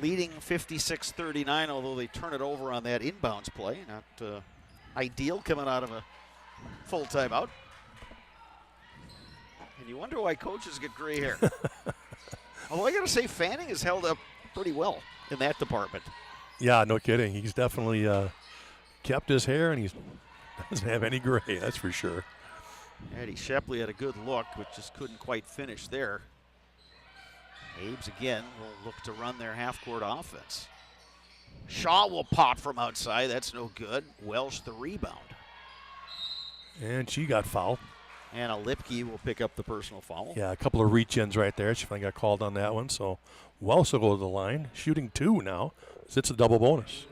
leading 56-39, although they turn it over on that inbounds play. Not ideal coming out of a full timeout. And you wonder why coaches get gray hair. Although I got to say, Fanning has held up pretty well in that department. Yeah, no kidding. He's definitely kept his hair, and he doesn't have any gray, that's for sure. Eddie Shepley had a good look, but just couldn't quite finish there. Abe's again will look to run their half-court offense. Shaw will pop from outside. That's no good. Welsh the rebound. And she got fouled. Anna Lipke will pick up the personal foul. Yeah, a couple of reach-ins right there. She finally got called on that one. So Welsh will go to the line, shooting 2 now. It's a double bonus.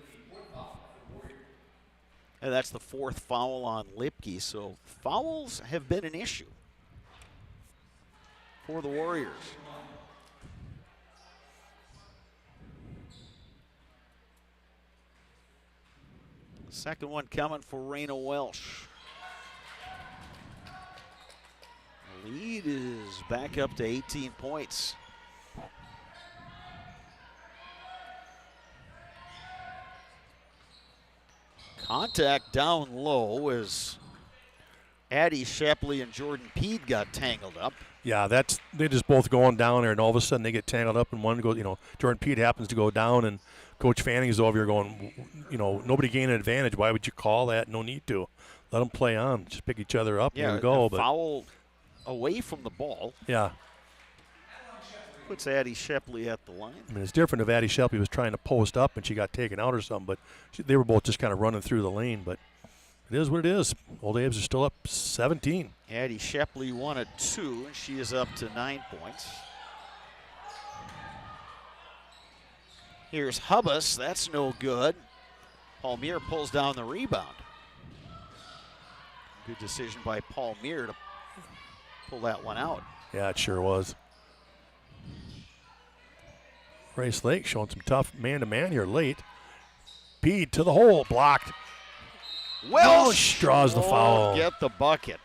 And that's the 4th foul on Lipke. So fouls have been an issue for the Warriors. Second one coming for Raina Welsh. The lead is back up to 18 points. Contact down low as Addie Shepley and Jordan Peed got tangled up. Yeah, they're just both going down there, and all of a sudden they get tangled up, and one goes, Jordan Peed happens to go down, and Coach Fanning is over here going, nobody gained an advantage. Why would you call that? No need to. Let them play on. Just pick each other up. Yeah, there we go. Foul away from the ball. Yeah. Puts Addie Shepley at the line. I mean, it's different if Addie Shepley was trying to post up and she got taken out or something, but they were both just kind of running through the lane. But it is what it is. Old Abe's are still up 17. Addie Shepley won at 2, and she is up to 9 points. Here's Hubbas. That's no good. Palmier pulls down the rebound. Good decision by Palmier to pull that one out. Yeah, it sure was. Race Lake showing some tough man-to-man here late. Peed to the hole, blocked. Welsh draws the foul. Get the bucket.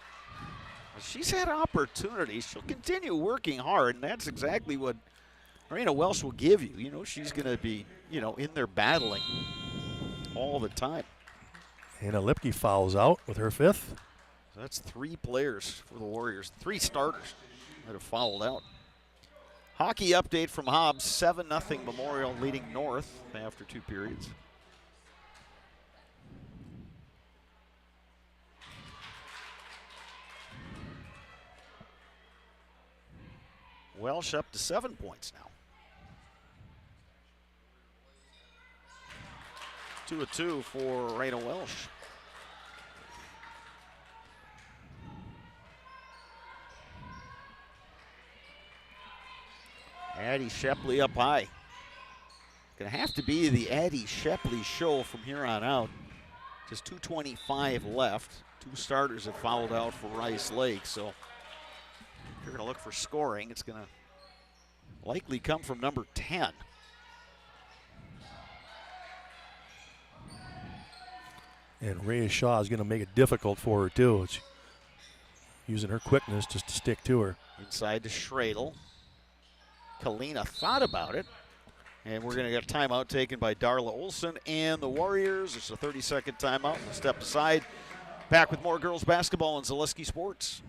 She's had opportunities. She'll continue working hard, and that's exactly what Marina Welsh will give you. She's going to be, in there battling all the time. Anna Lipke fouls out with her 5th. So that's 3 players for the Warriors, 3 starters that have fouled out. Hockey update from Hobbs, 7-0 Memorial leading North after 2 periods. Welsh up to 7 points now. 2 of 2 for Raina Welsh. Addie Shepley up high. Gonna have to be the Addie Shepley show from here on out. Just 2:25 left. 2 starters have fouled out for Rice Lake, so if you're gonna look for scoring, it's gonna likely come from number 10. And Rhea Shaw is going to make it difficult for her, too. It's using her quickness just to stick to her. Inside to Schradel. Kalina thought about it. And we're going to get a timeout taken by Darla Olsen and the Warriors. It's a 30-second timeout. We'll step aside. Back with more girls basketball on Zaleski Sports.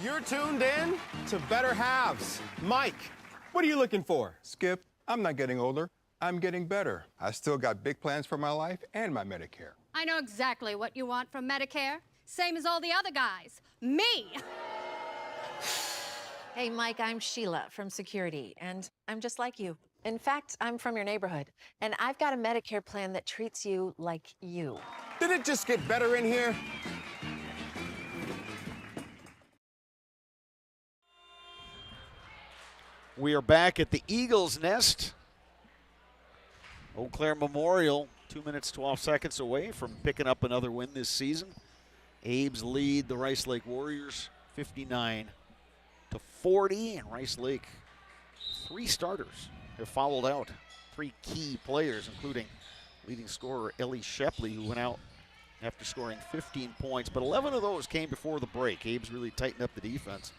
You're tuned in to Better Halves. Mike, what are you looking for? Skip, I'm not getting older. I'm getting better. I still got big plans for my life and my Medicare. I know exactly what you want from Medicare. Same as all the other guys. Me! Hey, Mike, I'm Sheila from Security, and I'm just like you. In fact, I'm from your neighborhood, and I've got a Medicare plan that treats you like you. Did it just get better in here? We are back at the Eagles' Nest. Eau Claire Memorial, 2 minutes, 12 seconds away from picking up another win this season. Abe's lead the Rice Lake Warriors 59-40, and Rice Lake, 3 starters have fouled out. 3 key players, including leading scorer Ellie Shepley, who went out after scoring 15 points, but 11 of those came before the break. Abe's really tightened up the defense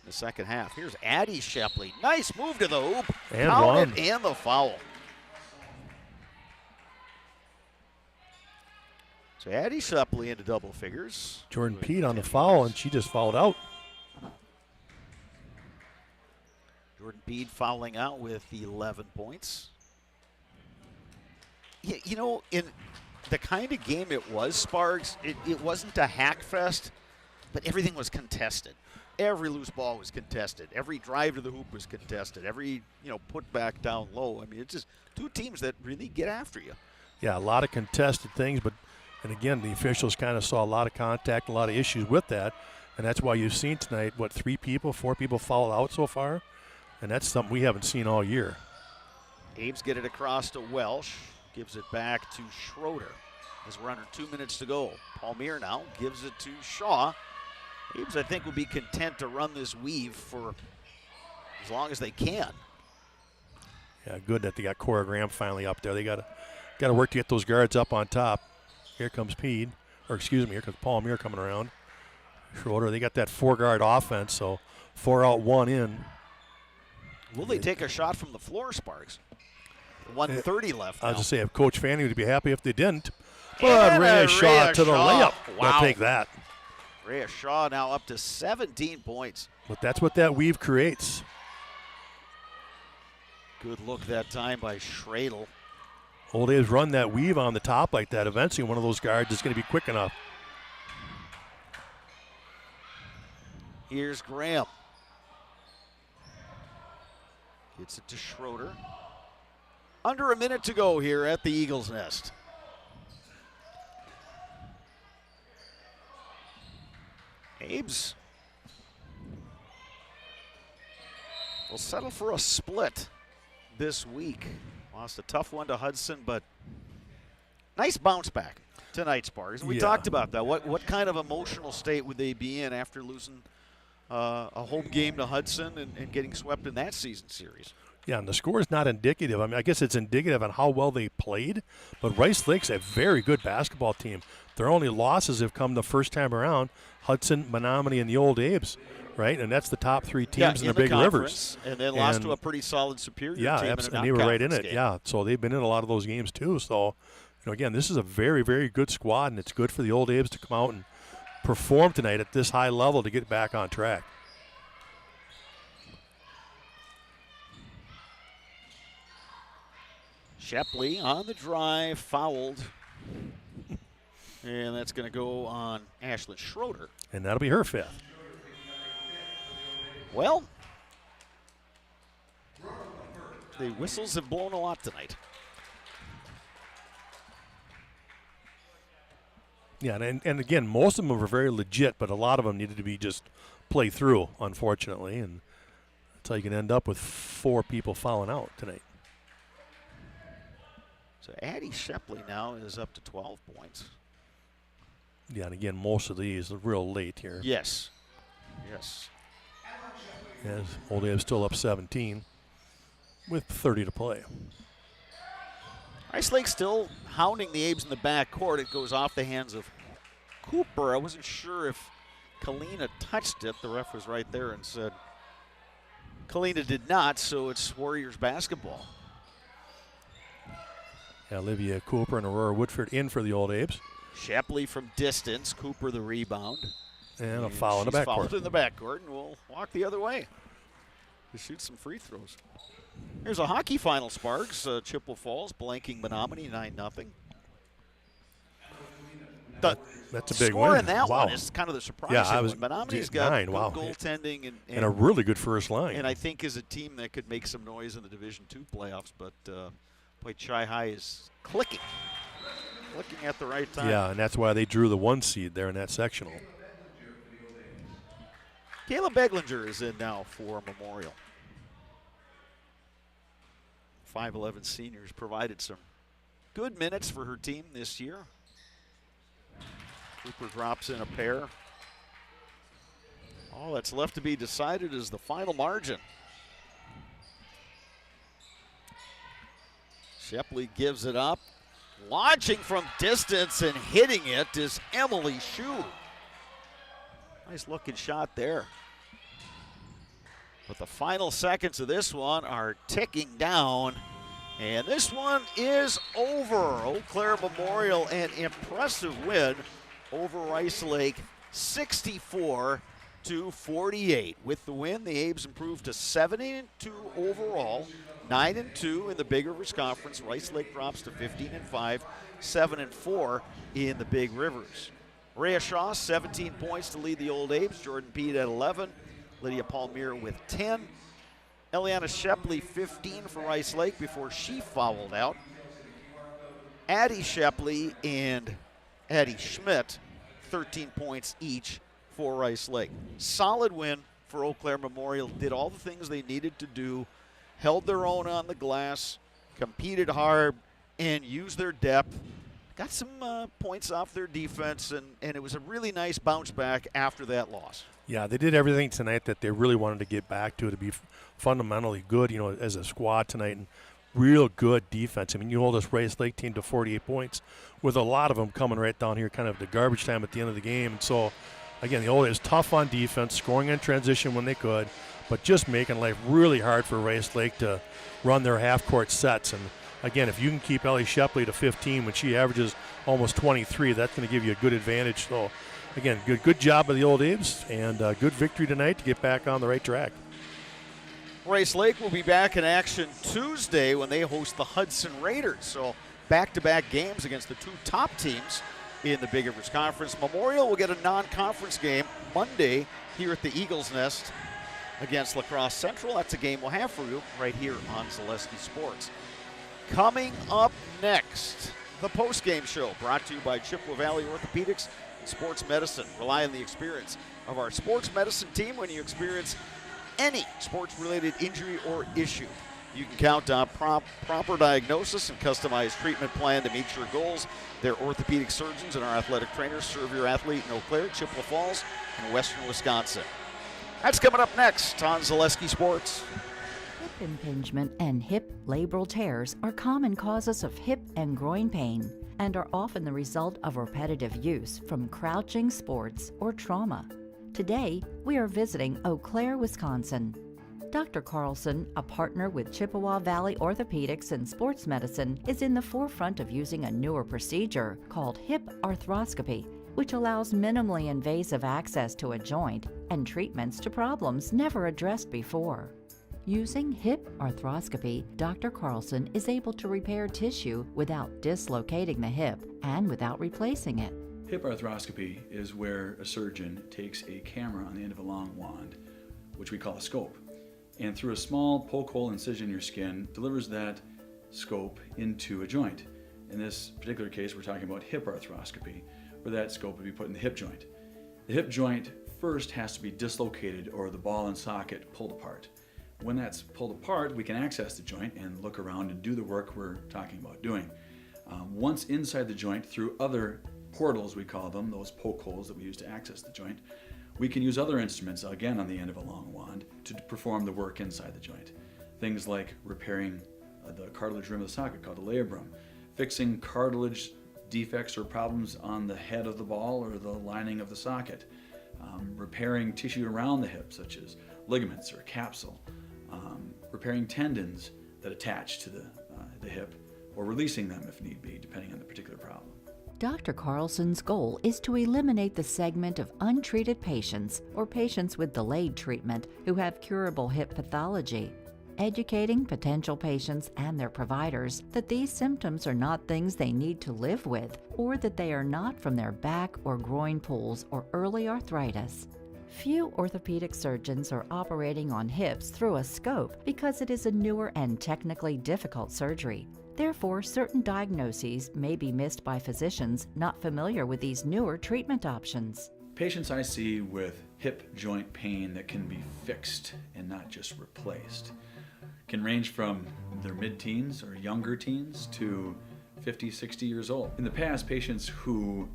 in the second half. Here's Addie Shepley. Nice move to the hoop. And counted and the foul. So Addie Shepley into double figures. Jordan Pete on the foul, and she just fouled out. Jordan Pete fouling out with 11 points. You know, in the kind of game it was, Sparks, it wasn't a hack fest, but everything was contested. Every loose ball was contested. Every drive to the hoop was contested. Every, put back down low. I mean, it's just 2 teams that really get after you. Yeah, a lot of contested things, and again, the officials kind of saw a lot of contact, a lot of issues with that, and that's why you've seen tonight, 4 people fouled out so far, and that's something we haven't seen all year. Abe's get it across to Welsh, gives it back to Schroeder as we're under 2 minutes to go. Palmier now gives it to Shaw. Abe's, I think, will be content to run this weave for as long as they can. Yeah, good that they got Cora Graham finally up there. They got to work to get those guards up on top. Here comes here comes Palmier coming around. Schroeder, they got that 4-guard offense, so 4 out, 1 in. Will they take a shot from the floor, Sparks? 1:30 left. I was now. to say, if Coach Fanning would be happy if they didn't. But Rhea Shaw to the layup. Wow. I'll take that. Rhea Shaw now up to 17 points. But that's what that weave creates. Good look that time by Schradel. Old A's run that weave on the top like that. Eventually, one of those guards is going to be quick enough. Here's Graham. Gets it to Schroeder. Under a minute to go here at the Eagles' Nest. Abe's will settle for a split this week. Lost a tough one to Hudson, but nice bounce back tonight, Sparks. And we talked about that. What kind of emotional state would they be in after losing a home game to Hudson and getting swept in that season series? Yeah, and the score is not indicative. I mean, I guess it's indicative on how well they played, but Rice Lake's a very good basketball team. Their only losses have come the first time around, Hudson, Menominee, and the Old Abes, right? And that's the top 3 teams in the Big Rivers. And then lost to a pretty solid Superior team. Yeah, and they were right in it. Game. Yeah, so they've been in a lot of those games too. So, again, this is a very, very good squad, and it's good for the Old Abes to come out and perform tonight at this high level to get back on track. Shepley on the drive, fouled. And that's going to go on Ashlyn Schroeder. And that'll be her 5th. Well, the whistles have blown a lot tonight. Yeah, and again, most of them were very legit, but a lot of them needed to be just play through, unfortunately. And that's how you can end up with 4 people fouling out tonight. So Addie Shepley now is up to 12 points. Yeah, and again, most of these are real late here. Yes. Yes. As Old Abe's still up 17 with 30 to play. Rice Lake still hounding the Abes in the backcourt. It goes off the hands of Cooper. I wasn't sure if Kalina touched it. The ref was right there and said Kalina did not, so it's Warriors basketball. Olivia Cooper and Aurora Woodford in for the Old Abes. Shepley from distance, Cooper the rebound. And a foul in the backcourt. Fouled in the backcourt, and we'll walk the other way to shoot some free throws. Here's a hockey final, Sparks. Chippewa Falls blanking Menominee 9-0. That's a big score win. In that wow. one is kind of the surprise. Yeah, I was Menominee's got 9. good Wow. goaltending and a really good first line. And I think is a team that could make some noise in the Division II playoffs. But boy, Chi High is clicking at the right time. Yeah, and that's why they drew the 1 seed there in that sectional. Kayla Beglinger is in now for Memorial. 5'11 seniors provided some good minutes for her team this year. Cooper drops in a pair. All that's left to be decided is the final margin. Shepley gives it up. Launching from distance and hitting it is Emily Shue. Nice looking shot there. But the final seconds of this one are ticking down. And this one is over. Eau Claire Memorial, an impressive win over Rice Lake, 64-48. With the win, the Abes improved to 7-2 overall, 9-2 in the Big Rivers Conference. Rice Lake drops to 15-5, 7-4 in the Big Rivers. Rhea Shaw, 17 points to lead the Old Abes. Jordan Pete at 11. Lydia Palmier with 10. Eliana Shepley, 15 for Rice Lake before she fouled out. Addie Shepley and Addie Schmidt, 13 points each for Rice Lake. Solid win for Eau Claire Memorial. Did all the things they needed to do, held their own on the glass, competed hard, and used their depth. Got some points off their defense, and it was a really nice bounce back after that loss. Yeah, they did everything tonight that they really wanted to get back to be fundamentally good, as a squad tonight, and real good defense. I mean, you hold this Rice Lake team to 48 points, with a lot of them coming right down here, kind of the garbage time at the end of the game. And so, again, the Old is tough on defense, scoring in transition when they could, but just making life really hard for Rice Lake to run their half-court sets. And again, if you can keep Ellie Shepley to 15 when she averages almost 23, that's going to give you a good advantage. So, again, good job by the Old Abes, and good victory tonight to get back on the right track. Rice Lake will be back in action Tuesday when they host the Hudson Raiders. So back-to-back games against the two top teams in the Big Rivers Conference. Memorial will get a non-conference game Monday here at the Eagles Nest against La Crosse Central. That's a game we'll have for you right here on Zaleski Sports. Coming up next, the post-game show brought to you by Chippewa Valley Orthopedics and Sports Medicine. Rely on the experience of our sports medicine team when you experience any sports-related injury or issue. You can count on proper diagnosis and customized treatment plan to meet your goals. Their orthopedic surgeons and our athletic trainers serve your athlete in Eau Claire, Chippewa Falls, and western Wisconsin. That's coming up next on Zaleski Sports. Hip impingement and hip labral tears are common causes of hip and groin pain and are often the result of repetitive use from crouching sports or trauma. Today, we are visiting Eau Claire, Wisconsin. Dr. Carlson, a partner with Chippewa Valley Orthopedics and Sports Medicine, is in the forefront of using a newer procedure called hip arthroscopy, which allows minimally invasive access to a joint and treatments to problems never addressed before. Using hip arthroscopy, Dr. Carlson is able to repair tissue without dislocating the hip and without replacing it. Hip arthroscopy is where a surgeon takes a camera on the end of a long wand, which we call a scope, and through a small poke hole incision in your skin, delivers that scope into a joint. In this particular case, we're talking about hip arthroscopy, where that scope would be put in the hip joint. The hip joint first has to be dislocated or the ball and socket pulled apart. When that's pulled apart, we can access the joint and look around and do the work we're talking about doing. Once inside the joint, through other portals, we call them, those poke holes that we use to access the joint, we can use other instruments, again on the end of a long wand, to perform the work inside the joint. Things like repairing the cartilage rim of the socket, called the labrum, fixing cartilage defects or problems on the head of the ball or the lining of the socket, repairing tissue around the hip, such as ligaments or capsule, repairing tendons that attach to the hip, or releasing them if need be, depending on the particular problem. Dr. Carlson's goal is to eliminate the segment of untreated patients or patients with delayed treatment who have curable hip pathology, educating potential patients and their providers that these symptoms are not things they need to live with, or that they are not from their back or groin pulls or early arthritis. Few orthopedic surgeons are operating on hips through a scope because it is a newer and technically difficult surgery. Therefore, certain diagnoses may be missed by physicians not familiar with these newer treatment options. Patients I see with hip joint pain that can be fixed and not just replaced can range from their mid-teens or younger teens to 50, 60 years old. In the past, patients who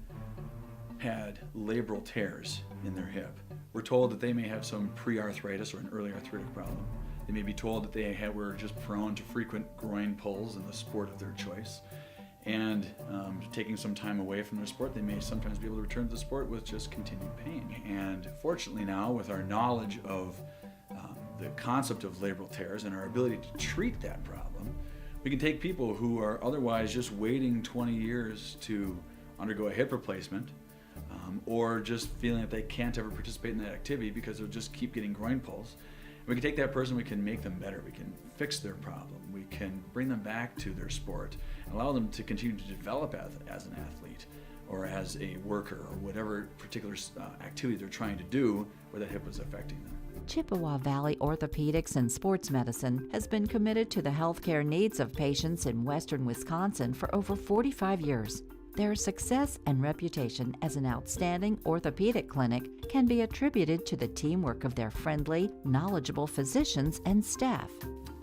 had labral tears in their hip were told that they may have some pre-arthritis or an early arthritic problem. They may be told that they were just prone to frequent groin pulls in the sport of their choice. And taking some time away from their sport, they may sometimes be able to return to the sport with just continued pain. And fortunately now, with our knowledge of the concept of labral tears and our ability to treat that problem, we can take people who are otherwise just waiting 20 years to undergo a hip replacement, or just feeling that they can't ever participate in that activity because they'll just keep getting groin pulls. We can take that person, we can make them better, we can fix their problem, we can bring them back to their sport, and allow them to continue to develop as an athlete or as a worker or whatever particular activity they're trying to do where that hip was affecting them. Chippewa Valley Orthopedics and Sports Medicine has been committed to the healthcare needs of patients in western Wisconsin for over 45 years. Their success and reputation as an outstanding orthopedic clinic can be attributed to the teamwork of their friendly, knowledgeable physicians and staff.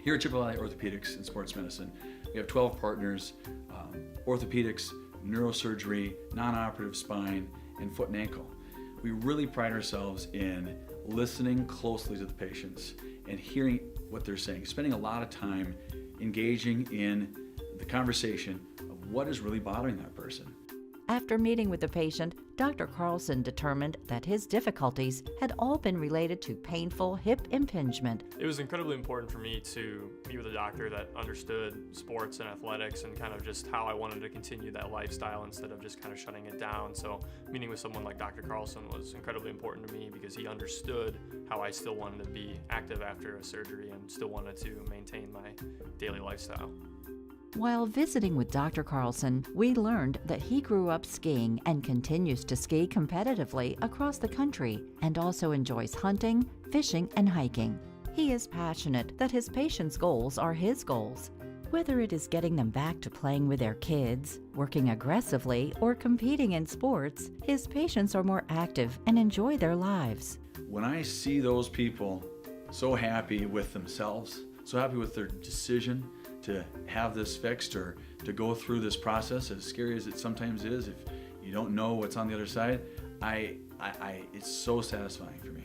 Here at Chippewa Valley Orthopedics and Sports Medicine, we have 12 partners: orthopedics, neurosurgery, non-operative spine, and foot and ankle. We really pride ourselves in listening closely to the patients and hearing what they're saying, spending a lot of time engaging in the conversation of what is really bothering that person. After meeting with the patient, Dr. Carlson determined that his difficulties had all been related to painful hip impingement. It was incredibly important for me to meet with a doctor that understood sports and athletics and kind of just how I wanted to continue that lifestyle instead of just kind of shutting it down. So meeting with someone like Dr. Carlson was incredibly important to me because he understood how I still wanted to be active after a surgery and still wanted to maintain my daily lifestyle. While visiting with Dr. Carlson, we learned that he grew up skiing and continues to ski competitively across the country and also enjoys hunting, fishing, and hiking. He is passionate that his patients' goals are his goals. Whether it is getting them back to playing with their kids, working aggressively, or competing in sports, his patients are more active and enjoy their lives. When I see those people so happy with themselves, so happy with their decision to have this fixed or to go through this process, as scary as it sometimes is, if you don't know what's on the other side, it's so satisfying for me.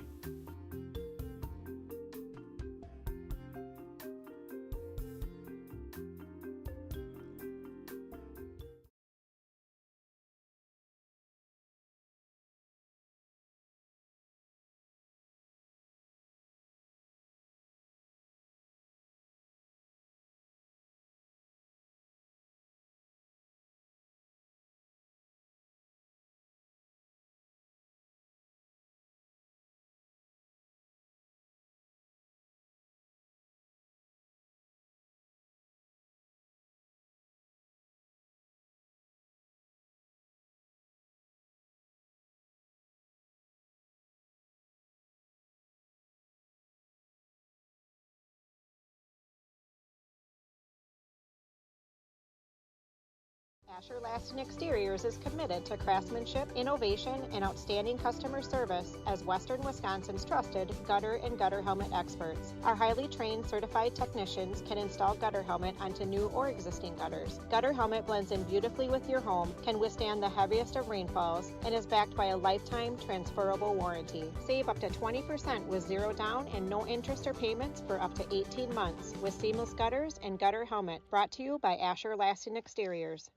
Asher Laston Exteriors is committed to craftsmanship, innovation, and outstanding customer service as Western Wisconsin's trusted gutter and gutter helmet experts. Our highly trained certified technicians can install gutter helmet onto new or existing gutters. Gutter helmet blends in beautifully with your home, can withstand the heaviest of rainfalls, and is backed by a lifetime transferable warranty. Save up to 20% with zero down and no interest or payments for up to 18 months with seamless gutters and gutter helmet. Brought to you by Asher Laston Exteriors.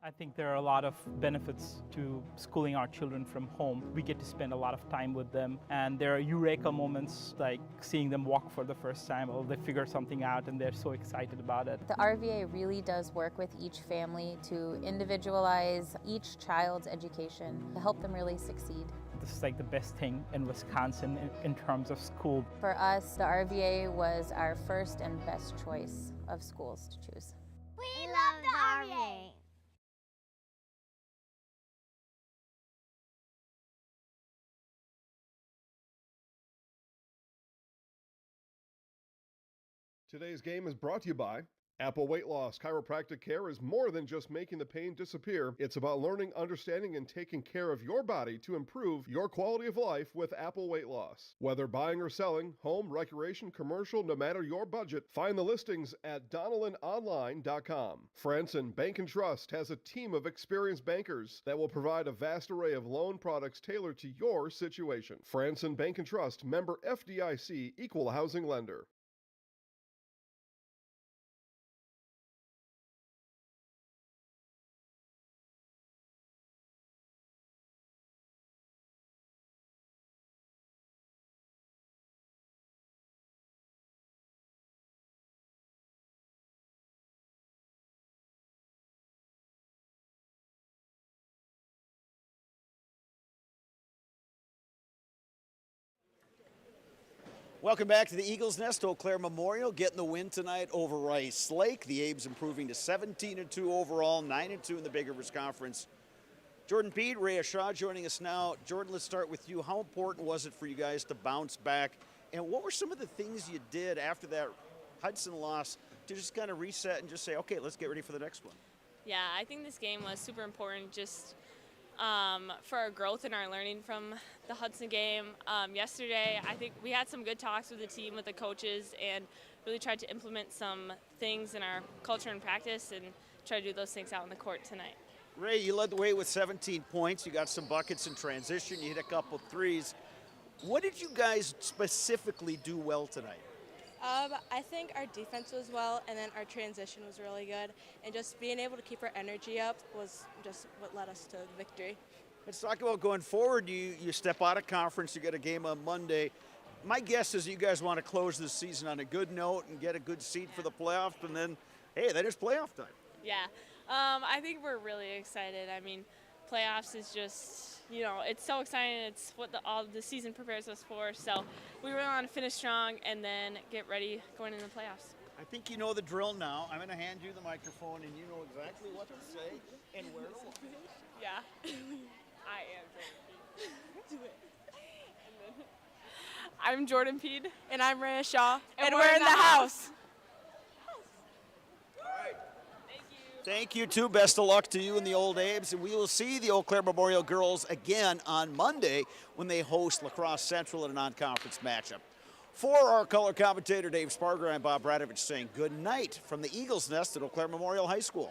I think there are a lot of benefits to schooling our children from home. We get to spend a lot of time with them, and there are eureka moments like seeing them walk for the first time, or they figure something out and they're so excited about it. The RVA really does work with each family to individualize each child's education to help them really succeed. This is like the best thing in Wisconsin in terms of school. For us, the RVA was our first and best choice of schools to choose. We love the RVA! Today's game is brought to you by Apple Weight Loss. Chiropractic care is more than just making the pain disappear. It's about learning, understanding, and taking care of your body to improve your quality of life with Apple Weight Loss. Whether buying or selling, home, recreation, commercial, no matter your budget, find the listings at DonnellanOnline.com. Franson Bank and Trust has a team of experienced bankers that will provide a vast array of loan products tailored to your situation. Franson Bank and Trust, member FDIC, equal housing lender. Welcome back to the Eagles Nest. Eau Claire Memorial getting the win tonight over Rice Lake. The Abes improving to 17-2 overall, 9-2 in the Big Rivers Conference. Jordan Pede, Rhea Shaw joining us now. Jordan, let's start with you. How important was it for you guys to bounce back? And what were some of the things you did after that Hudson loss to just kind of reset and just say, okay, let's get ready for the next one? Yeah, I think this game was super important just for our growth and our learning from the Hudson game. Yesterday, I think we had some good talks with the team, with the coaches, and really tried to implement some things in our culture and practice and try to do those things out on the court tonight. Ray, you led the way with 17 points. You got some buckets in transition. You hit a couple threes. What did you guys specifically do well tonight? I think our defense was well, and then our transition was really good. And just being able to keep our energy up was just what led us to victory. Let's talk about going forward. You step out of conference, you get a game on Monday. My guess is you guys want to close this season on a good note and get a good seed for the playoffs, and then, hey, that is playoff time. Yeah, I think we're really excited. I mean, playoffs is just, you know, it's so exciting. It's what all the season prepares us for. So we really want to finish strong and then get ready going into the playoffs. I think you know the drill now. I'm going to hand you the microphone, and you know exactly what to say and where to look. Yeah, I am Jordan Pede. Do it. I'm Jordan Pede. And I'm Rhea Shaw. And we're in the house. Thank you, too. Best of luck to you and the Old Abes. And we will see the Eau Claire Memorial girls again on Monday when they host La Crosse Central in a non-conference matchup. For our color commentator, Dave Sparger, I'm Bob Radovich saying good night from the Eagles Nest at Eau Claire Memorial High School.